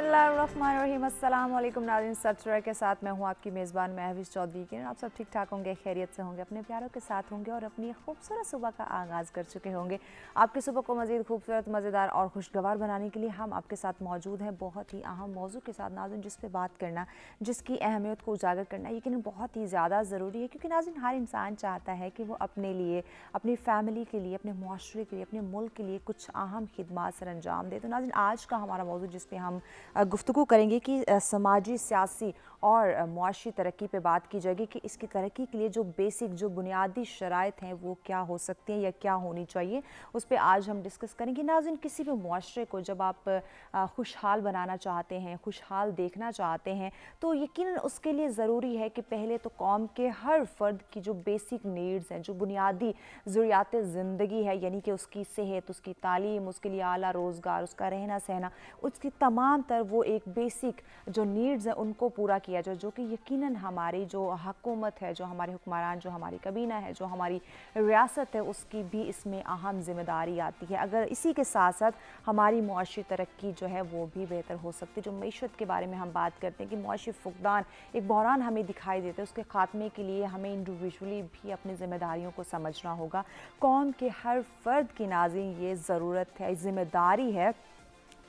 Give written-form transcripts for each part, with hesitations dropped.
बिस्मिल्लाहिर्रहमानिर्रहीम। अस्सलाम वालेकुम नाज़रीन, सब्सक्राइब के साथ मैं हूँ आपकी मेज़बान महविश चौधरी की। आप सब ठीक ठाक होंगे, खैरियत से होंगे, अपने प्यारों के साथ होंगे और अपनी खूबसूरत सुबह का आगाज़ कर चुके होंगे। आपकी सुबह को मज़ीद खूबसूरत, मज़ेदार और खुशगवार बनाने के लिए हम आपके साथ मौजूद हैं बहुत ही अहम मौजू के साथ नाज़रीन, जिस पर बात करना, जिसकी अहमियत को उजागर करना यकीनन बहुत ही ज़्यादा ज़रूरी है। क्योंकि नाज़रीन हर इंसान चाहता है कि वो अपने लिए, अपनी फ़ैमिली के लिए, अपने मुआशरे के लिए, अपने मुल्क के लिए कुछ अहम खिदमात सर अंजाम दे। तो नाज़रीन आज का हमारा मौजू जिस पे हम गुफ्तगू करेंगे कि समाजी, सियासी और मुआशी तरक्की पे बात की जाएगी कि इसकी तरक्की के लिए जो बेसिक, जो बुनियादी शराइत हैं वो क्या हो सकती हैं या क्या होनी चाहिए, उस पर आज हम डिस्कस करेंगे। नाज़रीन किसी भी मुआशरे को जब आप खुशहाल बनाना चाहते हैं, खुशहाल देखना चाहते हैं, तो यकीनन उसके लिए ज़रूरी है कि पहले तो कौम के हर फ़र्द की जो बेसिक नीड्स हैं, जो बुनियादी ज़रूरियात ज़िंदगी है, यानी कि उसकी सेहत, उसकी तालीम, उसके लिए आला रोज़गार, उसका रहना सहना, उसकी तमाम तर वो एक बेसिक जो नीड्स हैं उनको पूरा किया जाए, जो कि यकीनन हमारी जो हुकूमत है, जो हमारे हुक्मरान, जो हमारी कबीना है, जो हमारी रियासत है, उसकी भी इसमें अहम जिम्मेदारी आती है। अगर इसी के साथ साथ हमारी मुआशी तरक्की जो है वो भी बेहतर हो सकती है। जो मईशत के बारे में हम बात करते हैं कि मुआशी फुकदान, एक बहरान हमें दिखाई देता है, उसके ख़ात्मे के लिए हमें इंडिविजुअली भी अपनी ज़िम्मेदारियों को समझना होगा। कौम के हर फ़र्द की नाज़रीन ये ज़रूरत है, ज़िम्मेदारी है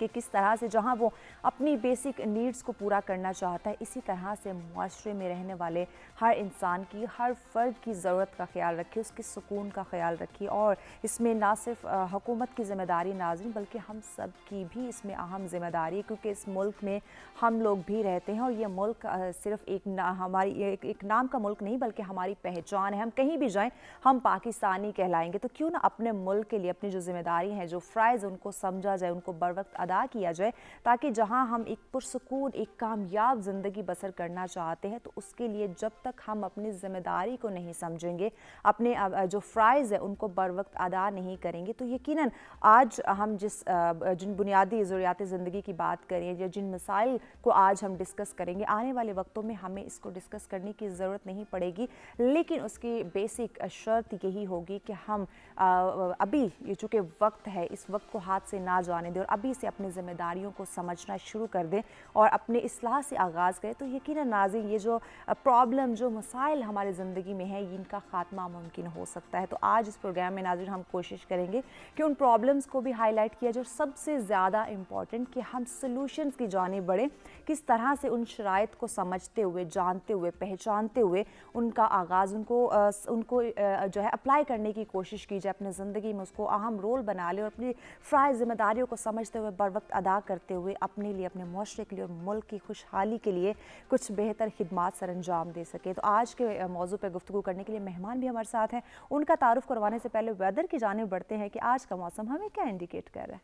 कि किस तरह से जहां वो अपनी बेसिक नीड्स को पूरा करना चाहता है, इसी तरह से मुआशरे में रहने वाले हर इंसान की, हर फ़र्द की ज़रूरत का ख्याल रखिए, उसके सुकून का ख्याल रखिए। और इसमें ना सिर्फ हुकूमत की ज़िम्मेदारी नाज़रीन, बल्कि हम सब की भी इसमें अहम ज़िम्मेदारी है। क्योंकि इस मुल्क में हम लोग भी रहते हैं और ये मुल्क सिर्फ हमारी एक नाम का मुल्क नहीं, बल्कि हमारी पहचान है। हम कहीं भी जाएँ हम पाकिस्तानी कहलाएंगे। तो क्यों ना अपने मुल्क के लिए अपनी जो ज़िम्मेदारी हैं, जो फ़राइज़, उनको समझा जाए, उनको बर वक्त अदा किया जाए, ताकि जहां हम एक पुरसुकून, एक कामयाब ज़िंदगी बसर करना चाहते हैं, तो उसके लिए जब तक हम अपनी ज़िम्मेदारी को नहीं समझेंगे, अपने जो फ़राइज़ है उनको बर वक्त अदा नहीं करेंगे, तो यकीनन आज हम जिन बुनियादी ज़रूरियात ज़िंदगी की बात करें या जिन मसाइल को आज हम डिस्कस करेंगे, आने वाले वक्तों में हमें इसको डिस्कस करने की ज़रूरत नहीं पड़ेगी। लेकिन उसकी बेसिक शर्त यही होगी कि हम अभी ये चूँकि वक्त है, इस वक्त को हाथ से ना जाने दें और अभी से अपनी ज़िम्मेदारियों को समझना शुरू कर दें और अपने इस्लाह से आगाज़ करें, तो यकीनन नाज़रीन ये जो प्रॉब्लम, जो मसाइल हमारी ज़िंदगी में है, इनका ख़ात्मा मुमकिन हो सकता है। तो आज इस प्रोग्राम में नाज़रीन हम कोशिश करेंगे कि उन प्रॉब्लम्स को भी हाईलाइट किया जाए, जो सबसे ज़्यादा इम्पॉर्टेंट कि हम सॉल्यूशंस की जानिब बढ़ें, किस तरह से उन शराइत को समझते हुए, जानते हुए, पहचानते हुए उनका आगाज़, उनको जो है अप्लाई करने की कोशिश की जाए अपनी ज़िंदगी में, उसको अहम रोल बना ले और अपनी फ़राइज़ ज़िम्मेदारियों को समझते हुए, बर वक्त अदा करते हुए अपने लिए, अपने मुआशरे के लिए और मुल्क की खुशहाली के लिए कुछ बेहतर खिदमात सर अंजाम दे सके। तो आज के मौजू पर गुफ्तगू करने के लिए मेहमान भी हमारे साथ हैं। उनका तारुफ करवाने से पहले वेदर की जानिब बढ़ते हैं कि आज का मौसम हमें क्या इंडिकेट कर रहा है।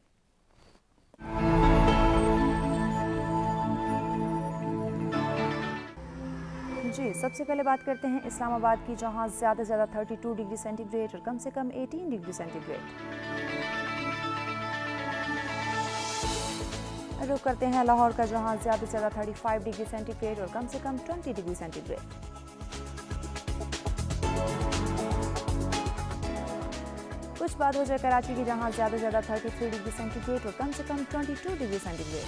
जी, सबसे पहले बात करते हैं इस्लामाबाद की, जहां ज़्यादा से ज़्यादा 32 डिग्री सेंटीग्रेड और कम से कम 18 डिग्री सेंटीग्रेड। रुक करते हैं लाहौर का, जहां ज़्यादा से ज़्यादा 35 डिग्री सेंटीग्रेड और कम से कम 20 डिग्री सेंटीग्रेड। कुछ बात हो जाए कराची की, जहां ज़्यादा से ज़्यादा 33 डिग्री सेंटीग्रेड और कम से कम 22 डिग्री सेंटीग्रेड।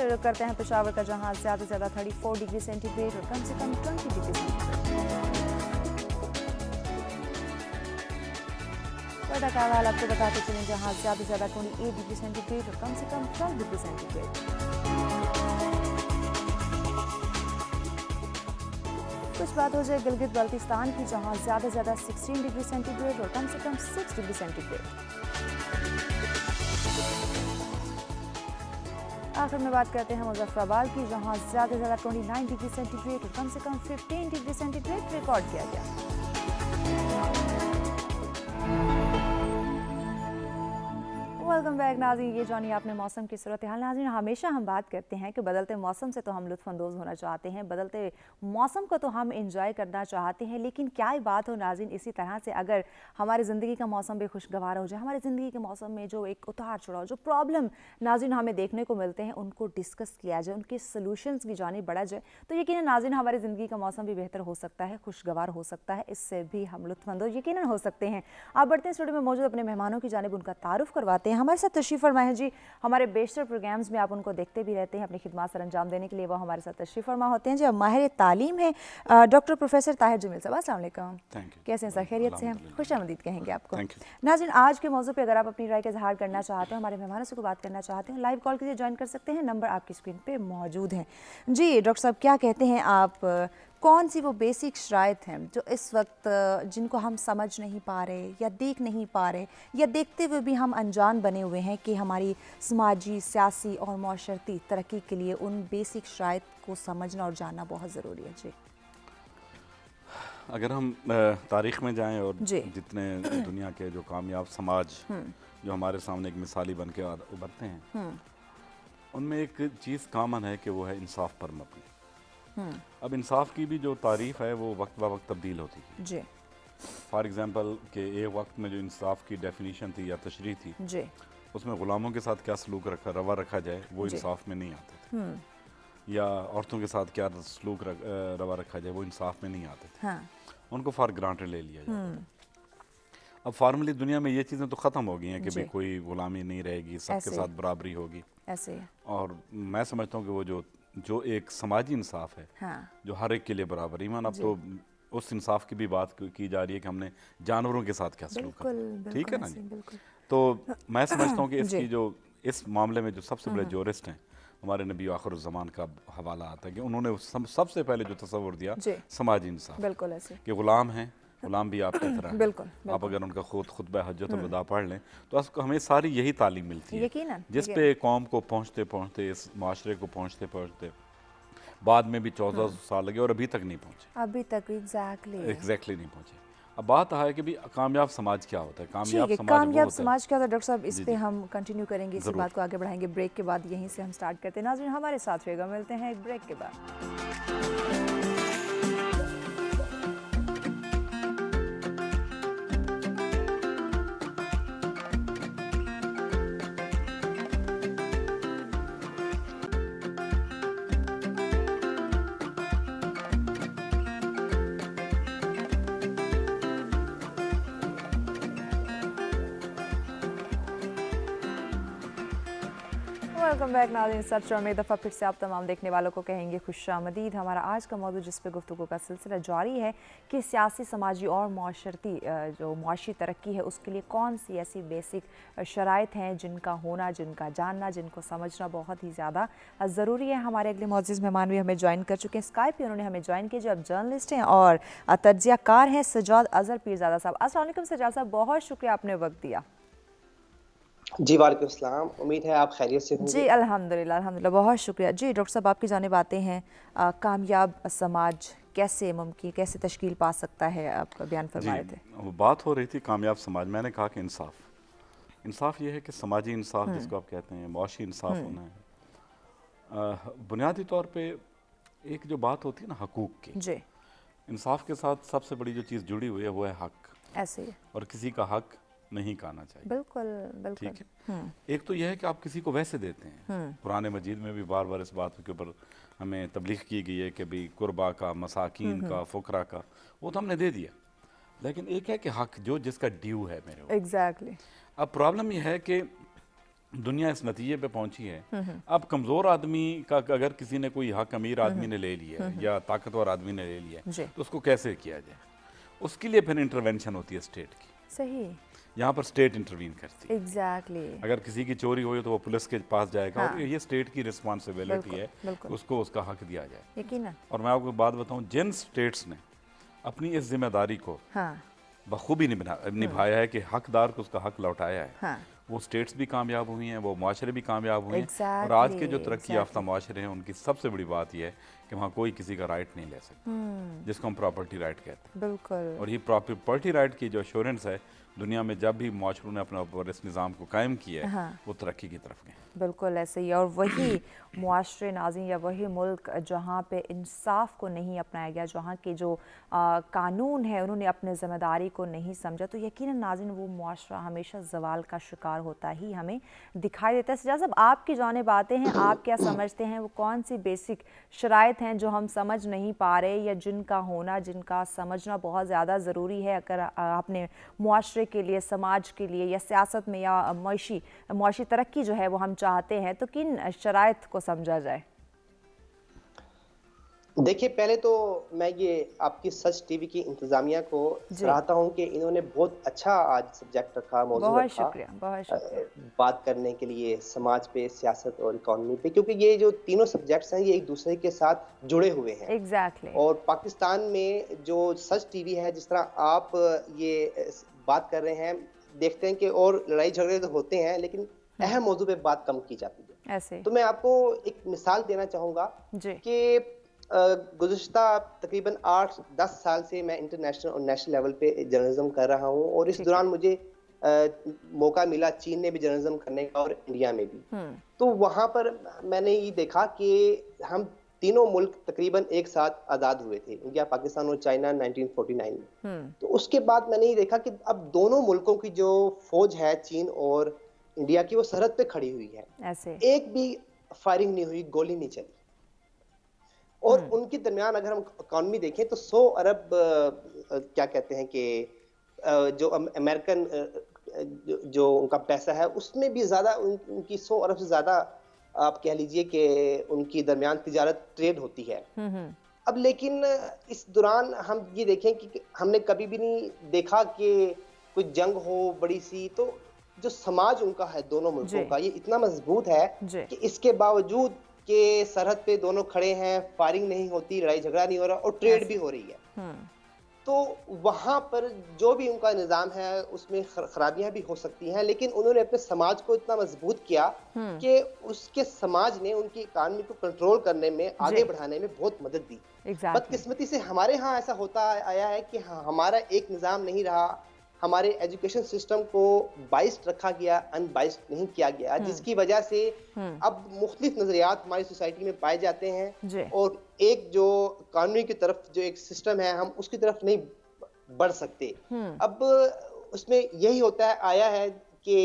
रुक करते हैं पेशावर का, जहां ज़्यादा से ज़्यादा 34 डिग्री सेंटीग्रेड और कम से कम 20 डिग्री सेंटीग्रेड। वेदर का हाल आपको बताते चलें, जहां ज़्यादा से ज़्यादा 28 डिग्री सेंटीग्रेड और कम से कम 12 डिग्री सेंटीग्रेड। कुछ बात हो जाए गिलगित बल्तिस्तान की, जहां ज़्यादा से ज़्यादा 16 डिग्री सेंटीग्रेड और कम से कम 6 डिग्री सेंटीग्रेड। आखिर में बात करते हैं मुजफ्फराबाद की, जहां ज़्यादा से ज़्यादा 29 डिग्री सेंटीग्रेड और कम से कम 15 डिग्री सेंटीग्रेड रिकॉर्ड किया गया। वेलकम बैक नाज़रीन। ये जानिए आपने मौसम की सूरत हाल। नाज़रीन, हमेशा हम बात करते हैं कि बदलते मौसम से तो हम लुत्फ़अंदोज़ होना चाहते हैं, बदलते मौसम को तो हम इंजॉय करना चाहते हैं, लेकिन क्या ही बात हो नाज़रीन, इसी तरह से अगर हमारी ज़िंदगी का मौसम भी खुशगवार हो जाए, हमारी ज़िंदगी के मौसम में जो एक उतार चढ़ाव, जो प्रॉब्लम नाज़रीन हमें देखने को मिलते हैं, उनको डिस्कस किया जाए, उनके सोल्यूशंस की जानिब बढ़ा जाए, तो यकीनन नाज़रीन हमारी ज़िंदगी का मौसम भी बेहतर हो सकता है, खुशगवार हो सकता है, इससे भी हम लुत्फ़अंदोज़ यकीनन हो सकते हैं। आप बढ़ते हैं स्टूडियो में मौजूद अपने मेहमानों की जानिब उनका तारुफ करवाते हैं। हमारे साथ तशरीफ़ फरमा है जी, हमारे बेशतर प्रोग्राम्स में आप उनको देखते भी रहते हैं, अपनी खिदमत सर अंजाम देने के लिए वो हमारे साथ तशरीफ़ फरमा होते हैं जी। अब माहिर तालीम है डॉक्टर प्रोफेसर ताहिर जमील साहब, अस्सलाम वालेकुम। कैसे हैं सर? खैरियत से हैं? खुशामदीद कहेंगे आपको। नाज़रीन, आज के मौजू पे अगर आप अपनी राय का इजहार करना चाहते हैं, हमारे मेहमानों से कोई बात करना चाहते हैं, लाइव कॉल के लिए ज्वाइन कर सकते हैं। नंबर आपकी स्क्रीन पे मौजूद है जी। डॉक्टर साहब, क्या कहते हैं आप, कौन सी वो बेसिक शराइत हैं जो इस वक्त जिनको हम समझ नहीं पा रहे या देख नहीं पा रहे, या देखते हुए भी हम अनजान बने हुए हैं कि हमारी समाजी, सियासी और माशरती तरक्की के लिए उन बेसिक शराइत को समझना और जानना बहुत ज़रूरी है जी। अगर हम तारीख़ में जाएं और जितने दुनिया के जो कामयाब समाज जो हमारे सामने एक मिसाली बन के उभरते हैं, उनमें एक चीज़ कामन है कि वो है इंसाफ पर मबनी। अब इंसाफ की भी जो तारीफ़ है वो वक्त ब वक्त तब्दील होती है जी। फॉर एग्ज़ाम्पल कि एक वक्त में जो इंसाफ की डेफिनीशन थी या तशरीह थी जी, उसमें ग़ुलामों के साथ क्या सलूक रवा रखा जाए वो इंसाफ में नहीं आते थे, या औरतों के साथ क्या सलूक रवा रखा जाए वो इंसाफ में नहीं आते थे। उनको फॉर ग्रांटेड ले लिया जाता। अब फार्मली दुनिया में ये चीज़ें तो ख़त्म हो गई हैं कि भाई कोई ग़ुलामी नहीं रहेगी, सबके साथ बराबरी होगी ऐसे। और मैं समझता हूँ कि वो जो एक समाजी इंसाफ है, जो हर एक के लिए बराबर, ईमान अब तो उस इंसाफ की भी बात की जा रही है कि हमने जानवरों के साथ क्या सलूक करना, ठीक है ना जी। तो मैं समझता हूँ कि इसकी जो इस मामले में जो सबसे बड़े जोरिस्ट हैं, हमारे नबी आखिरुज़्ज़मान का हवाला आता है कि उन्होंने सबसे पहले जो तस्वुर दिया समाजी इंसाफ, बिल्कुल ऐसे कि ग़ुलाम हैं, ग़ुलाम भी आपकी तरह है। बिल्कुल, आप अगर उनका खुतबा हज्जतुल वदा पढ़ लें तो हमें सारी यही तालीम मिलती है, जिस पे कौम को पहुँचते पहुँचते, इस माशरे को पहुँचते पहुँचते बाद में भी 14 साल लगे और अभी तक नहीं पहुँचे, अभी तक एग्जैक्टली नहीं पहुँचे। अब बात है कि भी कामयाब समाज क्या होता है, कामयाब समाज क्या होता है। डॉक्टर साहब, इस पे हम कंटिन्यू करेंगे, इसी बात को आगे बढ़ाएंगे। ब्रेक के बाद यहीं से हम स्टार्ट करते हैं। नाज़रीन, हमारे साथ रहेगा, मिलते हैं एक ब्रेक के बाद। वेलकम बैक नाज़रीन। सत्र में दफ़ा फिर से आप तमाम देखने वालों को कहेंगे खुशामदीद। हमारा आज का मौजूद जिस पे गुफ्तगू का सिलसिला जारी है कि सियासी, समाजी और माशरती जो माशी तरक्की है उसके लिए कौन सी ऐसी बेसिक शराइत हैं जिनका होना, जिनका जानना, जिनको समझना बहुत ही ज़्यादा ज़रूरी है। हमारे अगले मोअज़्ज़िज़ मेहमान भी हमें ज्वाइन कर चुके हैं स्काइप पे, उन्होंने हमें ज्वाइन किया जो अब जर्नलिस्ट हैं और तज्ज़ियाकार हैं, सज्जाद अज़हर पीरज़ादा साहब। अस्सलाम वालेकुम सज्जाद साहब, बहुत शुक्रिया आपने वक्त दिया जी। वालेकुम सलाम, उम्मीद है आप खैरियत से होंगे। जी अल्हम्दुलिल्लाह, बहुत शुक्रिया जी। डॉक्टर साहब, आपकी जानिब आते हैं, कामयाब समाज कैसे मुमकिन, कैसे तश्कील पा सकता है, आप बयान फरमा रहे थे। वो बात हो रही थी कामयाब समाज, मैंने कहा कि इंसाफ ये है कि समाजी इंसाफ जिसको आप कहते हैं, मुआशी इंसाफ होना है। बुनियादी तौर पे एक जो बात होती है ना हकूक़ की जी, इंसाफ के साथ सबसे बड़ी जो चीज़ जुड़ी हुई है वो है हक, ऐसे ही, और किसी का हक नहीं कहना चाहिए। बिल्कुल ठीक है। एक तो यह है कि आप किसी को वैसे देते हैं, कुरान मजीद में भी बार बार इस बात के ऊपर हमें तबलीग की गई है कि भाई कुर्बा का, मसाकीन का, फुकरा का, वो तो हमने दे दिया, लेकिन एक है कि हक जो जिसका ड्यू है मेरे एग्जैक्टली। अब प्रॉब्लम यह है कि दुनिया इस नतीजे पे पहुंची है, अब कमज़ोर आदमी का अगर किसी ने कोई हक अमीर आदमी ने ले लिया है या ताकतवर आदमी ने ले लिया है तो उसको कैसे किया जाए, उसके लिए फिर इंटरवेंशन होती है स्टेट की। सही, यहाँ पर स्टेट इंटरवीन करती है। एग्जैक्टली। अगर किसी की चोरी हुई तो वो पुलिस के पास जाएगा, और ये स्टेट की रिस्पॉन्सिबिलिटी है उसको उसका हक दिया जाए, यकीनन। और मैं आपको बात बताऊं, जिन स्टेट्स ने अपनी इस जिम्मेदारी को बखूबी निभाया है कि हकदार को उसका हक लौटाया है, वो स्टेट्स भी कामयाब हुई हैं, वो माशरे भी कामयाब हुए हैं। और आज के जो तरक्की याफ्ता माशरे हैं उनकी सबसे बड़ी बात यह है कि वहाँ कोई किसी का राइट नहीं ले सकता, जिसको हम प्रॉपर्टी राइट कहते हैं। बिल्कुल। और ये प्रॉपर्टी राइट की जो एश्योरेंस है दुनिया में जब भी माशरों ने अपने ऊपर इस निज़ाम को कायम किया है, हाँ। वो तरक्की की तरफ गए। बिल्कुल ऐसे ही। और वही मुआशरे नाज़रीन या वही मुल्क जहाँ पे इंसाफ को नहीं अपनाया गया, जहाँ के जो कानून है उन्होंने अपने ज़िम्मेदारी को नहीं समझा, तो यकीनन नाज़रीन वो मुआशरा हमेशा ज़वाल का शिकार होता ही हमें दिखाई देता है। सज्जाद साहब, आपकी जानिब आते हैं, आप क्या समझते हैं वो कौन सी बेसिक शराइत हैं जो हम समझ नहीं पा रहे या जिनका होना, जिनका समझना बहुत ज़्यादा ज़रूरी है अगर आपने मुआशरे के लिए, समाज के लिए या सियासत में या मुआशी तरक्की जो है वो हम चाहते हैं, तो किन शराइत को समझा जाए? देखिए, पहले तो मैं ये आपकी सच टीवी की इंतजामिया को सराहता हूँ कि इन्होंने बहुत अच्छा आज सब्जेक्ट रखा, मौजूद बहुत रखा शुक्रिया, बहुत शुक्रिया। बात करने के लिए समाज पे, सियासत और इकोनॉमी पे, क्योंकि ये जो तीनों सब्जेक्ट्स हैं ये एक दूसरे के साथ जुड़े हुए हैं। एग्जैक्टली। और पाकिस्तान में जो सच टीवी है, जिस तरह आप ये बात कर रहे हैं, देखते हैं कि और लड़ाई झगड़े तो होते हैं लेकिन अहम मौजू पे बात कम की जाती है। ऐसे तो मैं आपको एक मिसाल देना चाहूँगा कि गुज़िश्ता तकरीबन 8-10 साल से मैं इंटरनेशनल और नेशनल लेवल पे जर्नलिज्म कर रहा हूँ और इस दौरान मुझे मौका मिला चीन में भी जर्नलिज्म करने का और इंडिया में भी। तो वहाँ पर मैंने ये देखा कि हम तीनों मुल्क तकरीबन एक साथ आज़ाद हुए थे, इंडिया, पाकिस्तान और चाइना 1949 में। तो उसके बाद मैंने ये देखा कि अब दोनों मुल्कों की जो फौज है, चीन और इंडिया की, वो सरहद पे खड़ी हुई है। ऐसे एक भी फायरिंग नहीं हुई, गोली नहीं चली। और उनके दरमियान अगर हम इकॉनमी देखें तो 100 अरब क्या कहते हैं कि जो अमेरिकन जो उनका पैसा है उसमें भी ज्यादा उनकी 100 अरब से ज्यादा आप कह लीजिए कि उनकी दरमियान तिजारत, ट्रेड होती है। अब लेकिन इस दौरान हम ये देखें कि हमने कभी भी नहीं देखा कि कोई जंग हो बड़ी सी। तो जो समाज उनका है दोनों मुल्कों का, ये इतना मजबूत है कि इसके बावजूद कि सरहद पे दोनों खड़े हैं, फायरिंग नहीं होती, लड़ाई झगड़ा नहीं हो रहा और ट्रेड भी हो रही है। तो वहां पर जो भी उनका निजाम है उसमें खराबियां भी हो सकती हैं, लेकिन उन्होंने अपने समाज को इतना मजबूत किया कि उसके समाज ने उनकी इकॉनमी को कंट्रोल करने में, आगे बढ़ाने में बहुत मदद दी। बदकिस्मती से हमारे यहाँ ऐसा होता आया है कि हमारा एक निजाम नहीं रहा, हमारे एजुकेशन सिस्टम को बाइस्ड रखा गया, अनबाइस्ड नहीं किया गया, जिसकी वजह से अब मुख्तलिफ नजरियात हमारी सोसाइटी में पाए जाते हैं और एक जो कानूनी की तरफ जो एक सिस्टम है हम उसकी तरफ नहीं बढ़ सकते। अब उसमें यही होता है, आया है कि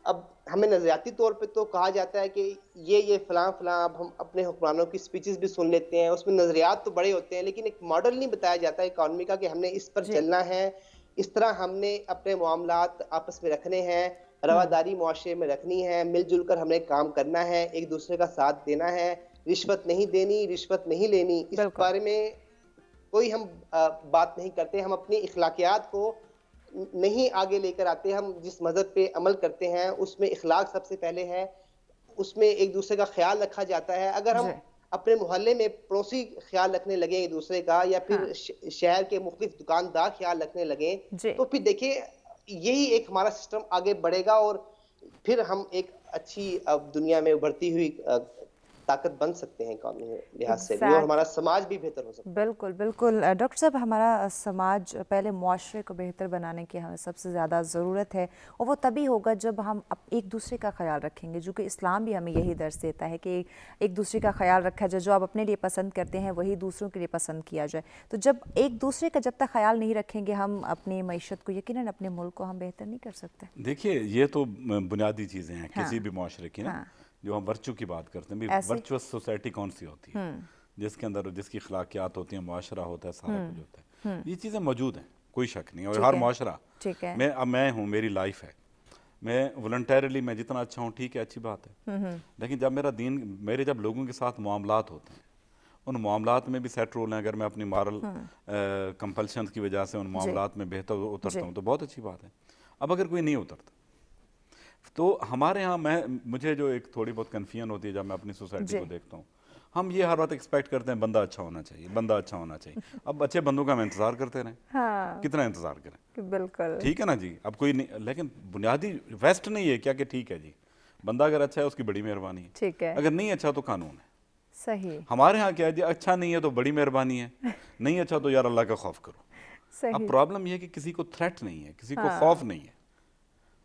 अब हमें नजरियाती तौर पे तो कहा जाता है कि ये फलां फलां, अब हम अपने हुक्मरानों की स्पीचेस भी सुन लेते हैं, उसमें नजरियात तो बड़े होते हैं लेकिन एक मॉडल नहीं बताया जाता है इकॉनमी का कि हमने इस पर चलना है, इस तरह हमने अपने मामलात आपस में रखने हैं, रवादारी मुआशरे में रखनी है, मिलजुल कर हमने काम करना है, एक दूसरे का साथ देना है, रिश्वत नहीं देनी, रिश्वत नहीं लेनी। इस बारे में कोई हम बात नहीं करते। हम अपनी इखलाकियात को नहीं आगे लेकर आते। हम जिस मजहब पे अमल करते हैं उसमें इखलाक सबसे पहले है, उसमें एक दूसरे का ख्याल रखा जाता है। अगर हम अपने मोहल्ले में पड़ोसी ख्याल रखने लगे एक दूसरे का, या फिर शहर के मुख्तलिफ दुकानदार ख्याल रखने लगे, तो फिर देखिए यही एक हमारा सिस्टम आगे बढ़ेगा और फिर हम एक अच्छी दुनिया में उभरती हुई ताकत बन सकते हैं इकॉनमी लिहाज से भी, और हमारा समाज भी बेहतर हो सकता है। बिल्कुल बिल्कुल डॉक्टर साहब, हमारा समाज पहले मुआशरे को बेहतर बनाने की हमें सबसे ज़्यादा ज़रूरत है और वो तभी होगा जब हम एक दूसरे का ख्याल रखेंगे, जो कि इस्लाम भी हमें यही दर्ज देता है कि एक दूसरे का ख्याल रखा जाए, जो आप अपने लिए पसंद करते हैं वही दूसरों के लिए पसंद किया जाए। तो जब एक दूसरे का जब तक ख्याल नहीं रखेंगे हम अपनी मईशत को, यकीनन अपने मुल्क को हम बेहतर नहीं कर सकते। देखिए, ये तो बुनियादी चीज़ें हैं किसी भी मुआशरे की ना, जो हम वर्चू की बात करते हैं, वर्चुअस सोसाइटी कौन सी होती है, जिसके अंदर जिसकी अखलाकियात होती हैं, मुआशरा होता है, सारा कुछ होता है, ये चीज़ें मौजूद हैं, कोई शक नहीं। और हर मुआशरा, मैं हूँ, मेरी लाइफ है, मैं वॉलंटरली मैं जितना अच्छा हूँ ठीक है, अच्छी बात है, लेकिन जब मेरा दीन, मेरे जब लोगों के साथ मामलात होते हैं, उन मामलात में भी सेट रोल हैं। अगर मैं अपनी मॉरल कंपल्शन की वजह से उन मामलात में बेहतर उतरता हूँ तो बहुत अच्छी बात है। अब अगर कोई नहीं उतरता तो हमारे यहाँ मुझे जो एक थोड़ी बहुत कन्फ्यूजन होती है जब मैं अपनी सोसाइटी को देखता हूँ, हम ये हर वक्त एक्सपेक्ट करते हैं बंदा अच्छा होना चाहिए, बंदा अच्छा होना चाहिए। अब अच्छे बंदों का हम इंतजार करते रहें, कितना इंतजार करें? बिल्कुल ठीक है ना जी। अब कोई नहीं, लेकिन बुनियादी वेस्ट नहीं है क्या कि ठीक है जी, बंदा अगर अच्छा है उसकी बड़ी मेहरबानी है, ठीक है, अगर नहीं अच्छा तो कानून है। सही। हमारे यहाँ क्या है जी, अच्छा नहीं है तो बड़ी मेहरबानी है, नहीं अच्छा तो यार अल्लाह का खौफ करो। सही। अब प्रॉब्लम यह है कि किसी को थ्रेट नहीं है, किसी को खौफ नहीं है।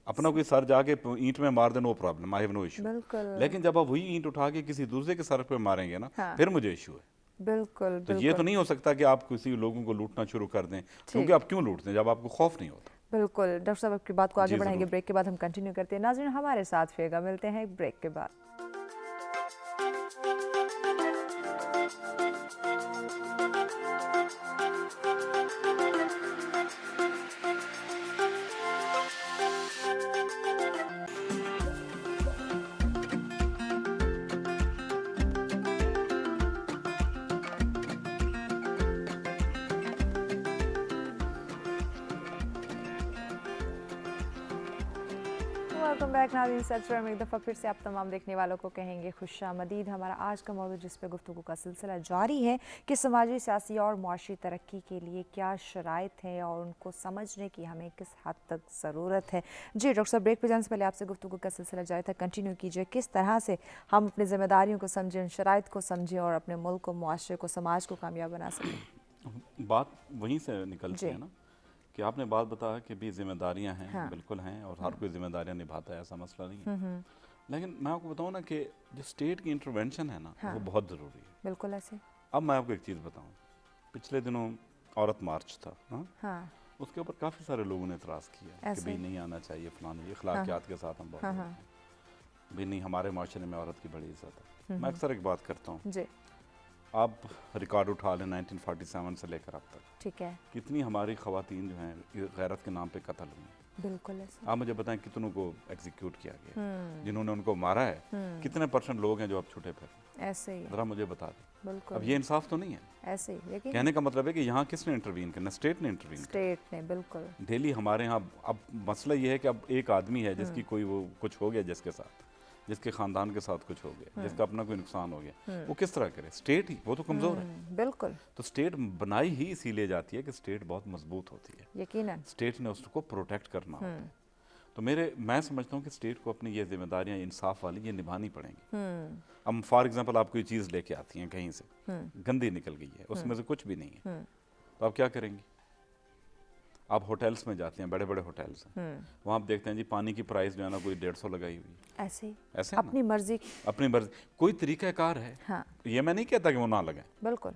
अपना कोई सर जाके ईंट में मार दे, no problem, I have no issue. बिल्कुल। लेकिन जब आप वही ईंट उठा के किसी दूसरे के सर पे मारेंगे ना, फिर मुझे इशू है। बिल्कुल तो ये तो नहीं हो सकता कि आप किसी लोगों को लूटना शुरू कर दें, क्योंकि आप क्यों लूटते हैं जब आपको खौफ नहीं होता। बिल्कुल। डॉक्टर साहब आपकी बात को आगे जी, बढ़ाएंगे, ज़रूर। ब्रेक के बाद हम कंटिन्यू करते हैं। नाज़रीन हमारे साथ रहिएगा, मिलते हैं एक ब्रेक के बाद। वेलकम बैक नाज़रीन, सच में एक दफ़ा फिर से आप तमाम देखने वालों को कहेंगे खुशामदीद। हमारा आज का मौजूद जिस पे गुफ्तगू का सिलसिला जारी है कि समाजी, सियासी और मुआशी तरक्की के लिए क्या शराइत है और उनको समझने की हमें किस हद तक ज़रूरत है। जी डॉक्टर साहब, ब्रेक पे जाने से पहले आपसे गुफ्तगू का सिलसिला जारी था, कंटिन्यू कीजिए। किस तरह से हम अपनी ज़िम्मेदारियों को समझें, उन शराइत को समझें और अपने मुल्क को, मुआशरे को, समाज को कामयाब बना सकें। बात वहीं से निकलती है ना कि आपने बात बताया कि भी जिम्मेदारियां हैं, बिल्कुल हैं, और हर कोई जिम्मेदारियां निभाता है, ऐसा मसला नहीं है। लेकिन मैं आपको बताऊं ना कि जो स्टेट की इंटरवेंशन है ना, वो बहुत ज़रूरी है। बिल्कुल ऐसे। अब मैं आपको एक चीज़ बताऊं, पिछले दिनों औरत मार्च था, उसके ऊपर काफ़ी सारे लोगों ने इतराज़ किया कि भाई नहीं आना चाहिए, फलाना, ये अखलाकियात के साथ हम बहुत भाई नहीं, हमारे माशरे में औरत की बड़ी इज्जत है। मैं अक्सर एक बात करता हूँ, आप रिकॉर्ड उठा लें 1947 से लेकर अब तक, ठीक है, कितनी हमारी ख़वातीन जो हैं गैरत के नाम पे कत्ल हुई। बिल्कुल ऐसे। आप मुझे बताएं कितनों को एग्जीक्यूट किया गया, जिन्होंने उनको मारा है, कितने % लोग हैं जो अब छुटे फिर? ऐसे ही जरा मुझे बता दें। बिल्कुल। अब ये इंसाफ तो नहीं है। ऐसे ही कहने का मतलब है कि यहाँ किसने इंटरवीन करना? स्टेट ने इंटरवीन, स्टेट ने। बिल्कुल। डेली हमारे यहाँ अब मसला ये है कि अब एक आदमी है जिसकी कोई वो कुछ हो गया, जिसके साथ, जिसके खानदान के साथ कुछ हो गया, जिसका अपना कोई नुकसान हो गया, वो किस तरह करे? स्टेट ही, वो तो कमजोर है। बिल्कुल। तो स्टेट बनाई ही इसीलिए जाती है कि स्टेट बहुत मजबूत होती है, यकीनन। स्टेट ने उसको प्रोटेक्ट करना होता है। तो मैं समझता हूँ कि स्टेट को अपनी ये जिम्मेदारियां इंसाफ वाली ये निभानी पड़ेंगी। अब फॉर एग्जाम्पल आप कोई चीज़ लेके आती हैं कहीं से, गंदी निकल गई है, उसमें से कुछ भी नहीं है, तो आप क्या करेंगी? आप होटल्स में जाते हैं, बड़े बड़े होटल्स हैं, वहाँ आप देखते हैं जी पानी की प्राइस जो है ना कोई 150 लगाई हुई, ऐसे अपनी मर्जी, कोई तरीकाकार है। हाँ। ये मैं नहीं कहता कि वो ना लगाए, बिल्कुल,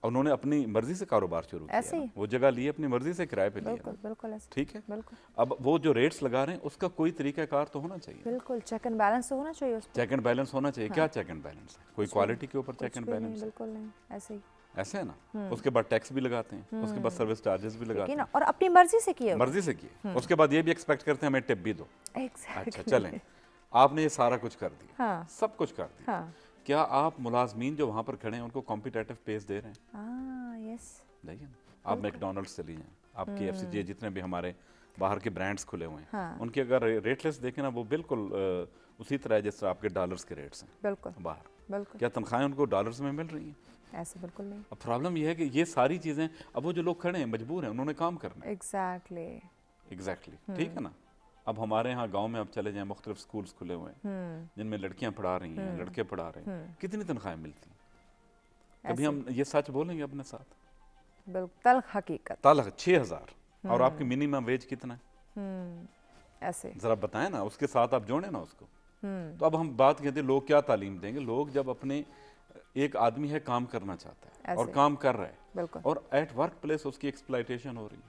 उन्होंने अपनी मर्जी से कारोबार शुरू किया, वो जगह ली अपनी मर्जी से किराए पे लिया, बिल्कुल ठीक है, बिल्कुल। अब वो जो रेट्स लगा रहे हैं उसका कोई तरीकाकार तो होना चाहिए, बिल्कुल, चेक एंड बैलेंस होना चाहिए, चेक एंड बैलेंस होना चाहिए। क्या चेक एंड बैलेंस है? कोई क्वालिटी के ऊपर चेक एंड बैलेंस? बिल्कुल नहीं, ऐसे ही, ऐसे है ना। उसके बाद टैक्स भी लगाते हैं, उसके बाद सर्विस चार्जेस भी लगाते हैं, और अपनी मर्जी से किए, उसके बाद ये भी एक्सपेक्ट करते हैं हमें टिप भी दो। अच्छा चलें, आपने ये सारा कुछ कर दिया, सब कुछ कर दिया, क्या आप मुलाजमीन जो वहाँ पर खड़े हैं उनको कॉम्पिटेटिव पेस दे रहे हैं? यस। देखिए आप मैकडोनल्ड्स चली जाएं, आप KFC, जितने भी हमारे बाहर के ब्रांड्स खुले हुए हैं, उनके अगर रेट लिस्ट देखें ना, वो बिल्कुल उसी तरह जिस तरह आपके डॉलर्स के रेट्स हैं, बिल्कुल बाहर, बिल्कुल। क्या तनख्वाहें उनको डॉलर्स में मिल रही हैं? ऐसे बिल्कुल नहीं। अब प्रॉब्लम ये है कि ये सारी चीज़ें, अब वो जो लोग खड़े हैं मजबूर हैं, उन्होंने काम करना है। एग्जैक्टली, ठीक है ना। अब हमारे यहाँ गांव में अब चले जाएं, मुख्तलिफ स्कूल्स खुले हुए हैं जिनमें लड़कियां पढ़ा रही हैं, लड़के पढ़ा रहे हैं, कितनी तनख्वाहें मिलती हैं? कभी हम ये सच बोलेंगे अपने साथ? बिल्कुल हकीकत, 6000, और आपकी मिनिमम वेज कितना है? ऐसे जरा बताएं ना, उसके साथ आप जोड़े ना उसको। तो अब हम बात कहते हैं लोग क्या तालीम देंगे? लोग जब अपने, एक आदमी है काम करना चाहता है और काम कर रहा है, बिल्कुल, और एट वर्क प्लेस उसकी एक्सप्लॉयटेशन हो रही है,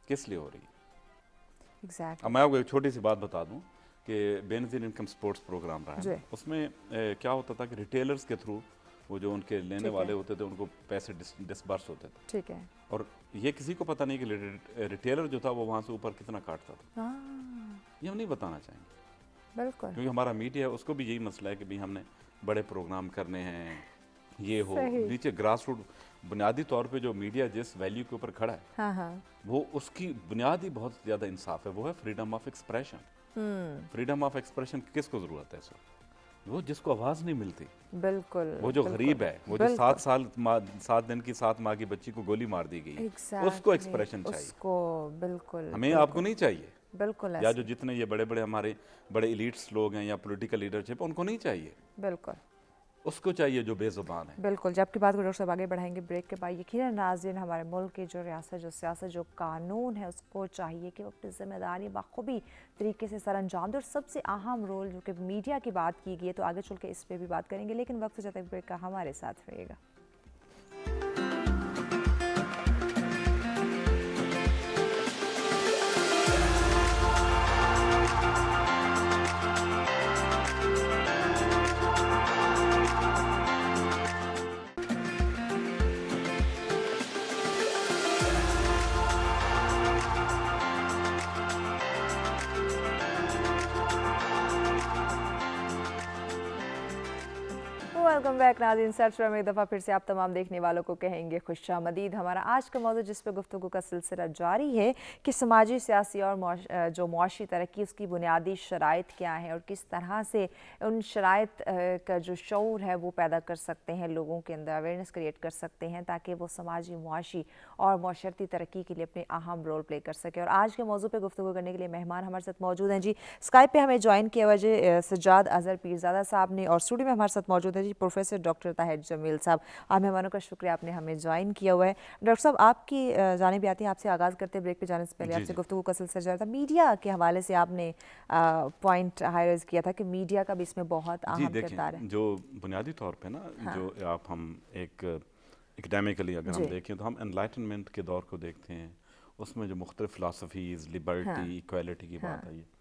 किस लिए हो रही है? अब मैं आपको एक छोटी सी बात बता दूं कि बेनजीर इनकम सपोर्ट्स प्रोग्राम रहा है, उसमें क्या होता था कि रिटेलर्स के थ्रू वो जो उनके लेने वाले होते थे उनको पैसे डिसबर्स होते थे, ठीक है, और ये किसी को पता नहीं कि रिटेलर जो था वो वहाँ से ऊपर कितना काटता था। ये हम नहीं बताना चाहेंगे, बिल्कुल, क्योंकि हमारा मीडिया, उसको भी यही मसला है कि भाई हमने बड़े प्रोग्राम करने हैं, ये हो, नीचे ग्रास रूट बुनियादी तौर पे जो मीडिया जिस वैल्यू के ऊपर खड़ा है, वो उसकी बुनियादी बहुत ज्यादा इंसाफ है, वो है freedom of expression. Freedom of expression की किसको जरूरत है इस वक्त? वो जिसको आवाज नहीं मिलती, बिल्कुल, वो जो गरीब है, वो जो 7 दिन की 7 माह की बच्ची को गोली मार दी गई, उसको एक्सप्रेशन चाहिए, बिल्कुल, हमें आपको नहीं चाहिए, बिल्कुल, या जो जितने ये बड़े बड़े हमारे बड़े इलीट्स लोग हैं या पॉलिटिकल लीडरशिप, उनको नहीं चाहिए, बिल्कुल, उसको चाहिए जो बेजुबान है। बिल्कुल, जब की बात को डॉक्टर साहब आगे बढ़ाएंगे ब्रेक के बाद। यकीनन नाज़रीन, हमारे मुल्क की जो रियासत, जो सियासत, जो कानून है, उसको चाहिए कि वो अपनी जिम्मेदारी बखूबी तरीके से सर अंजाम दे। और सबसे अहम रोल जो कि मीडिया की बात की गई है, तो आगे चल के इस पर भी बात करेंगे, लेकिन वक्त से तक ब्रेक का हमारे साथ रहिएगा। वेलकम बैक नाज़रीन। सर्च में एक दफ़ा फिर से आप तमाम देखने वालों को कहेंगे खुशामदीद। हमारा आज का मौजूद जिस पर गुफ्तगू का सिलसिला जारी है कि समाजी, सियासी और जो मुआशी तरक्की, उसकी बुनियादी शराइत क्या हैं और किस तरह से उन शराइत का जो शऊर है वो पैदा कर सकते हैं, लोगों के अंदर अवेयरनेस क्रिएट कर सकते हैं ताकि वो समाजी, मुआशी और माशरती तरक्की के लिए अपने अहम रोल प्ले कर सके। और आज के मौजू पर गुफ्तगू करने के लिए मेहमान हमारे साथ मौजूद हैं जी। स्काइप पे हमें ज्वाइन किया हुआ जी सज्जाद अजहर पीरज़ादा साहब ने, और स्टूडियो में हमारे साथ मौजूद है जी प्रोफेसर डॉक्टर ताहिर जमील साहब। आप मेहमानों का शुक्रिया, आपने हमें ज्वाइन किया हुआ है। डॉक्टर साहब, आपकी जानिब भी आती है, आपसे आगाज़ करते हैं ब्रेक पे जाने से पहले आपसे गुफ्तगू का सिलसिला जा रहा था। मीडिया के हवाले से आपने पॉइंट हाईलाइट किया था कि मीडिया का भी इसमें बहुत अहम किरदार है। जो बुनियादी तौर पर ना, जो हम एक एकेडमिकली अगर हम देखें तो हम एनलाइटनमेंट के दौर को देखते हैं, उसमें जो मुख्तलिफ फ़िलासफ़ीज़, लिबर्टी, इक्वालिटी की बात आई है,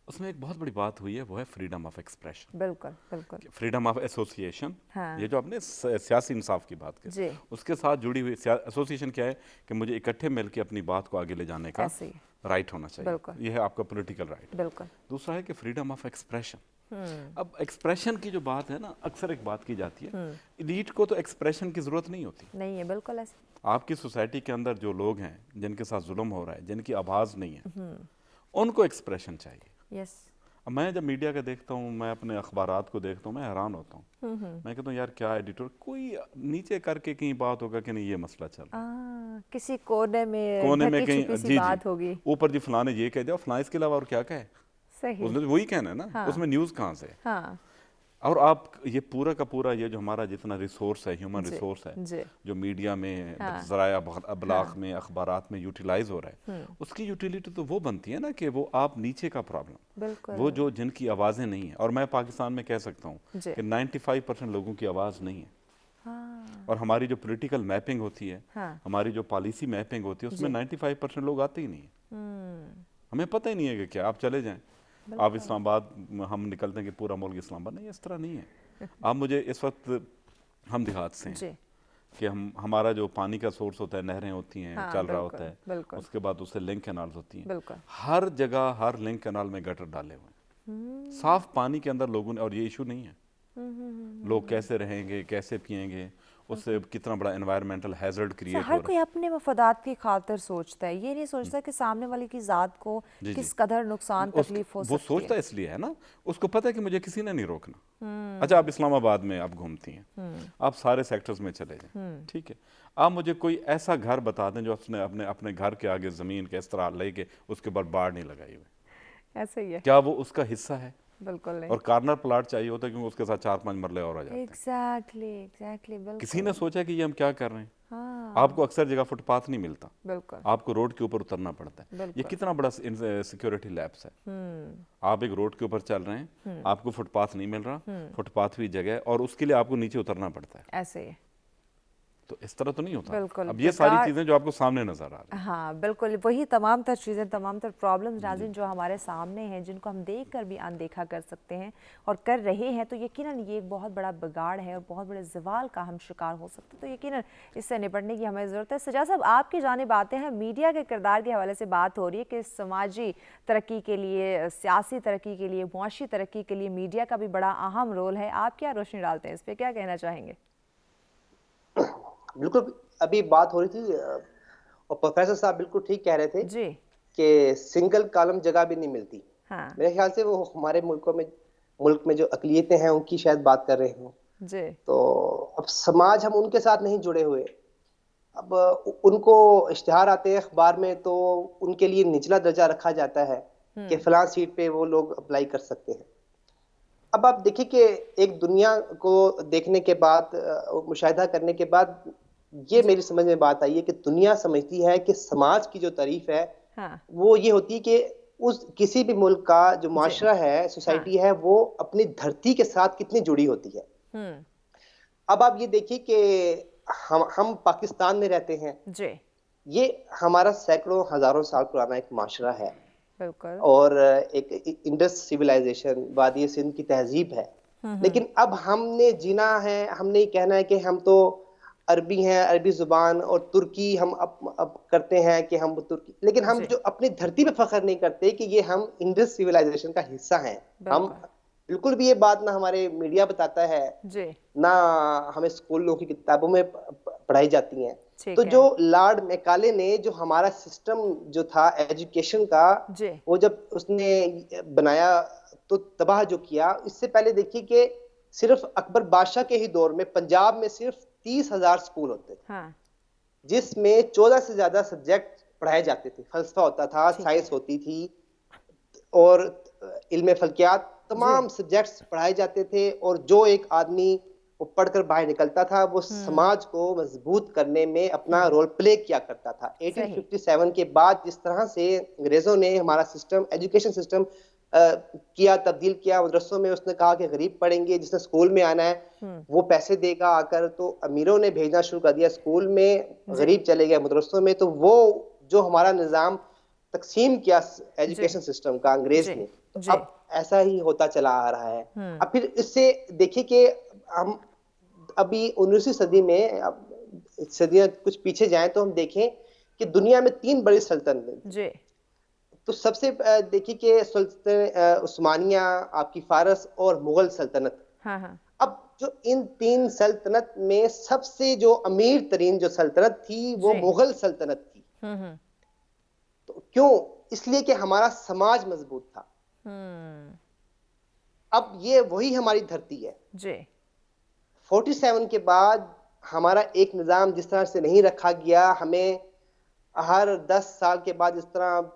उसमें एक बहुत बड़ी बात हुई है, वो है फ्रीडम ऑफ एक्सप्रेशन। बिल्कुल बिल्कुल, फ्रीडम ऑफ एसोसिएशन। ये जो आपने सियासी इंसाफ की बात की, उसके साथ जुड़ी हुई एसोसिएशन क्या है कि मुझे इकट्ठे मिलकर अपनी बात को आगे ले जाने का राइट होना चाहिए। ये है आपका पॉलिटिकल राइट। बिल्कुल। दूसरा है कि फ्रीडम ऑफ एक्सप्रेशन। अब एक्सप्रेशन की जो बात है ना, अक्सर एक बात की जाती है, एलीट को तो एक्सप्रेशन की जरूरत नहीं होती। नहीं है, बिल्कुल ऐसे। आपकी सोसाइटी के अंदर जो लोग हैं, जिनके साथ जुल्म हो रहा है, जिनकी आवाज़ नहीं है, उनको एक्सप्रेशन चाहिए। यस। अब मैं जब मीडिया का देखता हूँ, मैं अपने अखबारात को देखता हूँ, मैं हैरान होता हूँ। मैं कहता हूँ यार, क्या एडिटर कोई नीचे करके कहीं बात होगा कि नहीं ये मसला चल रहा है, किसी कोने में कहीं जी बात होगी, ऊपर जी फलां ने ये कह दिया, फलां इसके अलावा और क्या कहे, सही, उसने वही कहना है ना। हाँ। उसमें न्यूज़ कहाँ से? हाँ। और आप ये पूरा का पूरा ये जो हमारा जितना रिसोर्स है, ह्यूमन रिसोर्स है, जो मीडिया में, ज़राया अबलाग में, अखबारात में यूटिलाइज हो रहा है, उसकी यूटिलिटी तो वो बनती है ना कि वो आप नीचे का प्रॉब्लम, वो जो जिनकी आवाज़ें नहीं है। और मैं पाकिस्तान में कह सकता हूँ कि 95% लोगों की आवाज़ नहीं है। और हमारी जो पॉलिटिकल मैपिंग होती है, हमारी जो पॉलिसी मैपिंग होती है, उसमें 95% लोग आते ही नहीं है। हमें पता ही नहीं है कि क्या, आप चले जाएं, आप इस्लामाबाद, हम निकलते हैं कि पूरा मुल्क इस्लामाबाद, नहीं, इस तरह नहीं है। आप मुझे इस वक्त, हम देहात से हैं कि हमारा जो पानी का सोर्स होता है, नहरें होती हैं, चल रहा होता है, उसके बाद उससे लिंक कैनाल्स होती हैं, हर जगह हर लिंक कैनाल में गटर डाले हुए हैं, साफ पानी के अंदर लोगों ने, और ये इशू नहीं है। लोग कैसे रहेंगे, कैसे पिएंगे, उससे कितना बड़ा एनवायरमेंटल हैजर्ड क्रिएट हो रहा है। हर कोई अपने मफादात की खातिर सोचता है, ये नहीं सोचता कि सामने वाले की जात को किस कदर नुकसान तकलीफ हो सकती है। वो सोचता इसलिए है ना, उसको पता है कि मुझे किसी ने नहीं रोकना। अच्छा, आप इस्लामाबाद में आप घूमती हैं, आप सारे सेक्टर्स में चले जाएं, ठीक है, आप मुझे कोई ऐसा घर बता दें जो उसने अपने घर के आगे जमीन के इस तरह लेके उसके ऊपर बाड़ नहीं लगाई हुई, ऐसा ही है, क्या वो उसका हिस्सा है? बिल्कुल नहीं। और कार्नर प्लाट चाहिए होता है क्योंकि उसके साथ 4-5 मरले और आ जाते हैं। एग्जैक्टली, बिल्कुल। किसी ने सोचा कि ये हम क्या कर रहे हैं? हाँ। आपको अक्सर जगह फुटपाथ नहीं मिलता, बिल्कुल, आपको रोड के ऊपर उतरना पड़ता है। ये कितना बड़ा सिक्योरिटी लैप्स है। आप एक रोड के ऊपर चल रहे हैं, आपको फुटपाथ नहीं मिल रहा, फुटपाथ भी जगह, और उसके लिए आपको नीचे उतरना पड़ता है। ऐसे तो इस तरह तो नहीं होता। बिल्कुल। अब ये सारी चीजें जो आपको सामने नजर आ रही हैं, हाँ बिल्कुल, वही तमाम तर चीज़ें, तमाम तर प्रॉब्लम्स नाज़रीन जो हमारे सामने हैं, जिनको हम देखकर भी अनदेखा कर सकते हैं और कर रहे हैं, तो यकीनन ये एक बहुत बड़ा बिगाड़ है और बहुत बड़े ज़वाल का हम शिकार हो सकते हैं। तो यकीनन इससे निपटने की हमें ज़रूरत है। सज्जाद साहब, आपकी जानिब आते हैं, मीडिया के किरदार के हवाले से बात हो रही है कि समाजी तरक्की के लिए, सियासी तरक्की के लिए, मुआशी तरक्की के लिए मीडिया का भी बड़ा अहम रोल है। आप क्या रोशनी डालते हैं इस पर, क्या कहना चाहेंगे? बिल्कुल, अभी बात हो रही थी और प्रोफेसर साहब बिल्कुल ठीक कह रहे थे जी कि सिंगल कॉलम जगह भी नहीं मिलती। हाँ। मेरे ख्याल से वो हमारे मुल्क में जो अकलियतें हैं उनकी शायद बात कर रहे हैं जी। तो अब समाज, हम उनके साथ नहीं जुड़े हुए, अब उनको इश्तिहार आते हैं अखबार में तो उनके लिए निचला दर्जा रखा जाता है कि फलां सीट पे वो लोग अप्लाई कर सकते हैं। अब आप देखिए कि एक दुनिया को देखने के बाद, मुशाहिदा करने के बाद, ये मेरी समझ में बात आई है कि दुनिया समझती है कि समाज की जो तारीफ है हाँ वो ये होती है कि उस किसी भी मुल्क का जो जी माशरा है, हाँ सोसाइटी है, वो अपनी धरती के साथ कितनी जुड़ी होती है। हम्म अब आप ये देखिए कि हम पाकिस्तान में रहते हैं। जी ये हमारा सैकड़ों हजारों साल पुराना एक माशरा है, बिल्कुल और एक इंडस सिविलाइजेशन, वादी सिंध की तहजीब है। लेकिन अब हमने जीना है, हमने ये कहना है कि हम तो अरबी हैं, अरबी जुबान और तुर्की हम अब करते हैं कि हम तुर्की, लेकिन हम जी जो अपनी धरती पे फख्र नहीं करते कि ये हम इंडस सिविलाइजेशन का हिस्सा हैं। हम बिल्कुल बिल्कुल भी ये बात ना हमारे मीडिया बताता है, जी ना हमें स्कूलों की किताबों में पढ़ाई जाती हैं। तो ठीक है जो लॉर्ड मैकाले ने जो हमारा सिस्टम जो था एजुकेशन का, जी वो जब उसने बनाया तो तबाह जो किया। इससे पहले देखिए कि सिर्फ अकबर बादशाह के ही दौर में पंजाब में सिर्फ 30,000 स्कूल होते थे, हाँ जिसमें 14 से ज्यादा सब्जेक्ट पढ़ाए जाते थे। फलसफा होता था, ठीक है साइंस होती थी, और इल्म फल्कियात, जी तमाम सब्जेक्ट्स पढ़ाए जाते थे। और जो एक आदमी वो पढ़कर बाहर निकलता था, वो समाज को मजबूत करने में अपना रोल प्ले किया करता था। सही 1857 के बाद जिस तरह से अंग्रेजों ने हमारा सिस्टम, एजुकेशन सिस्टम किया, तब्दील किया, मदरसों में उसने कहा कि गरीब पढ़ेंगे, जिसने स्कूल में आना है वो पैसे देगा आकर, तो अमीरों ने भेजना शुरू कर दिया स्कूल में, जी गरीब चले गए मदरसों में। तो वो जो हमारा निज़ाम तकसीम किया जी एजुकेशन सिस्टम का अंग्रेज जी ने, तो जी अब ऐसा ही होता चला आ रहा है। अब फिर इससे देखिए कि हम अभी 19वीं सदी में, अब सदियां कुछ पीछे जाएं तो हम देखें कि दुनिया में 3 बड़ी सल्तनतें थी। जी तो सबसे देखिए कि सुल्तान उस्मानिया, आपकी फारस और मुगल सल्तनत। हाँ हाँ अब जो इन 3 सल्तनत में सबसे जो अमीर तरीन जो सल्तनत थी वो जी मुगल सल्तनत थी। तो क्यों? इसलिए कि हमारा समाज मजबूत था। हम्म अब ये वही हमारी धरती है। जी 47 के बाद हमारा एक निज़ाम जिस तरह से नहीं रखा गया, हमें हर 10 साल के बाद इस तरह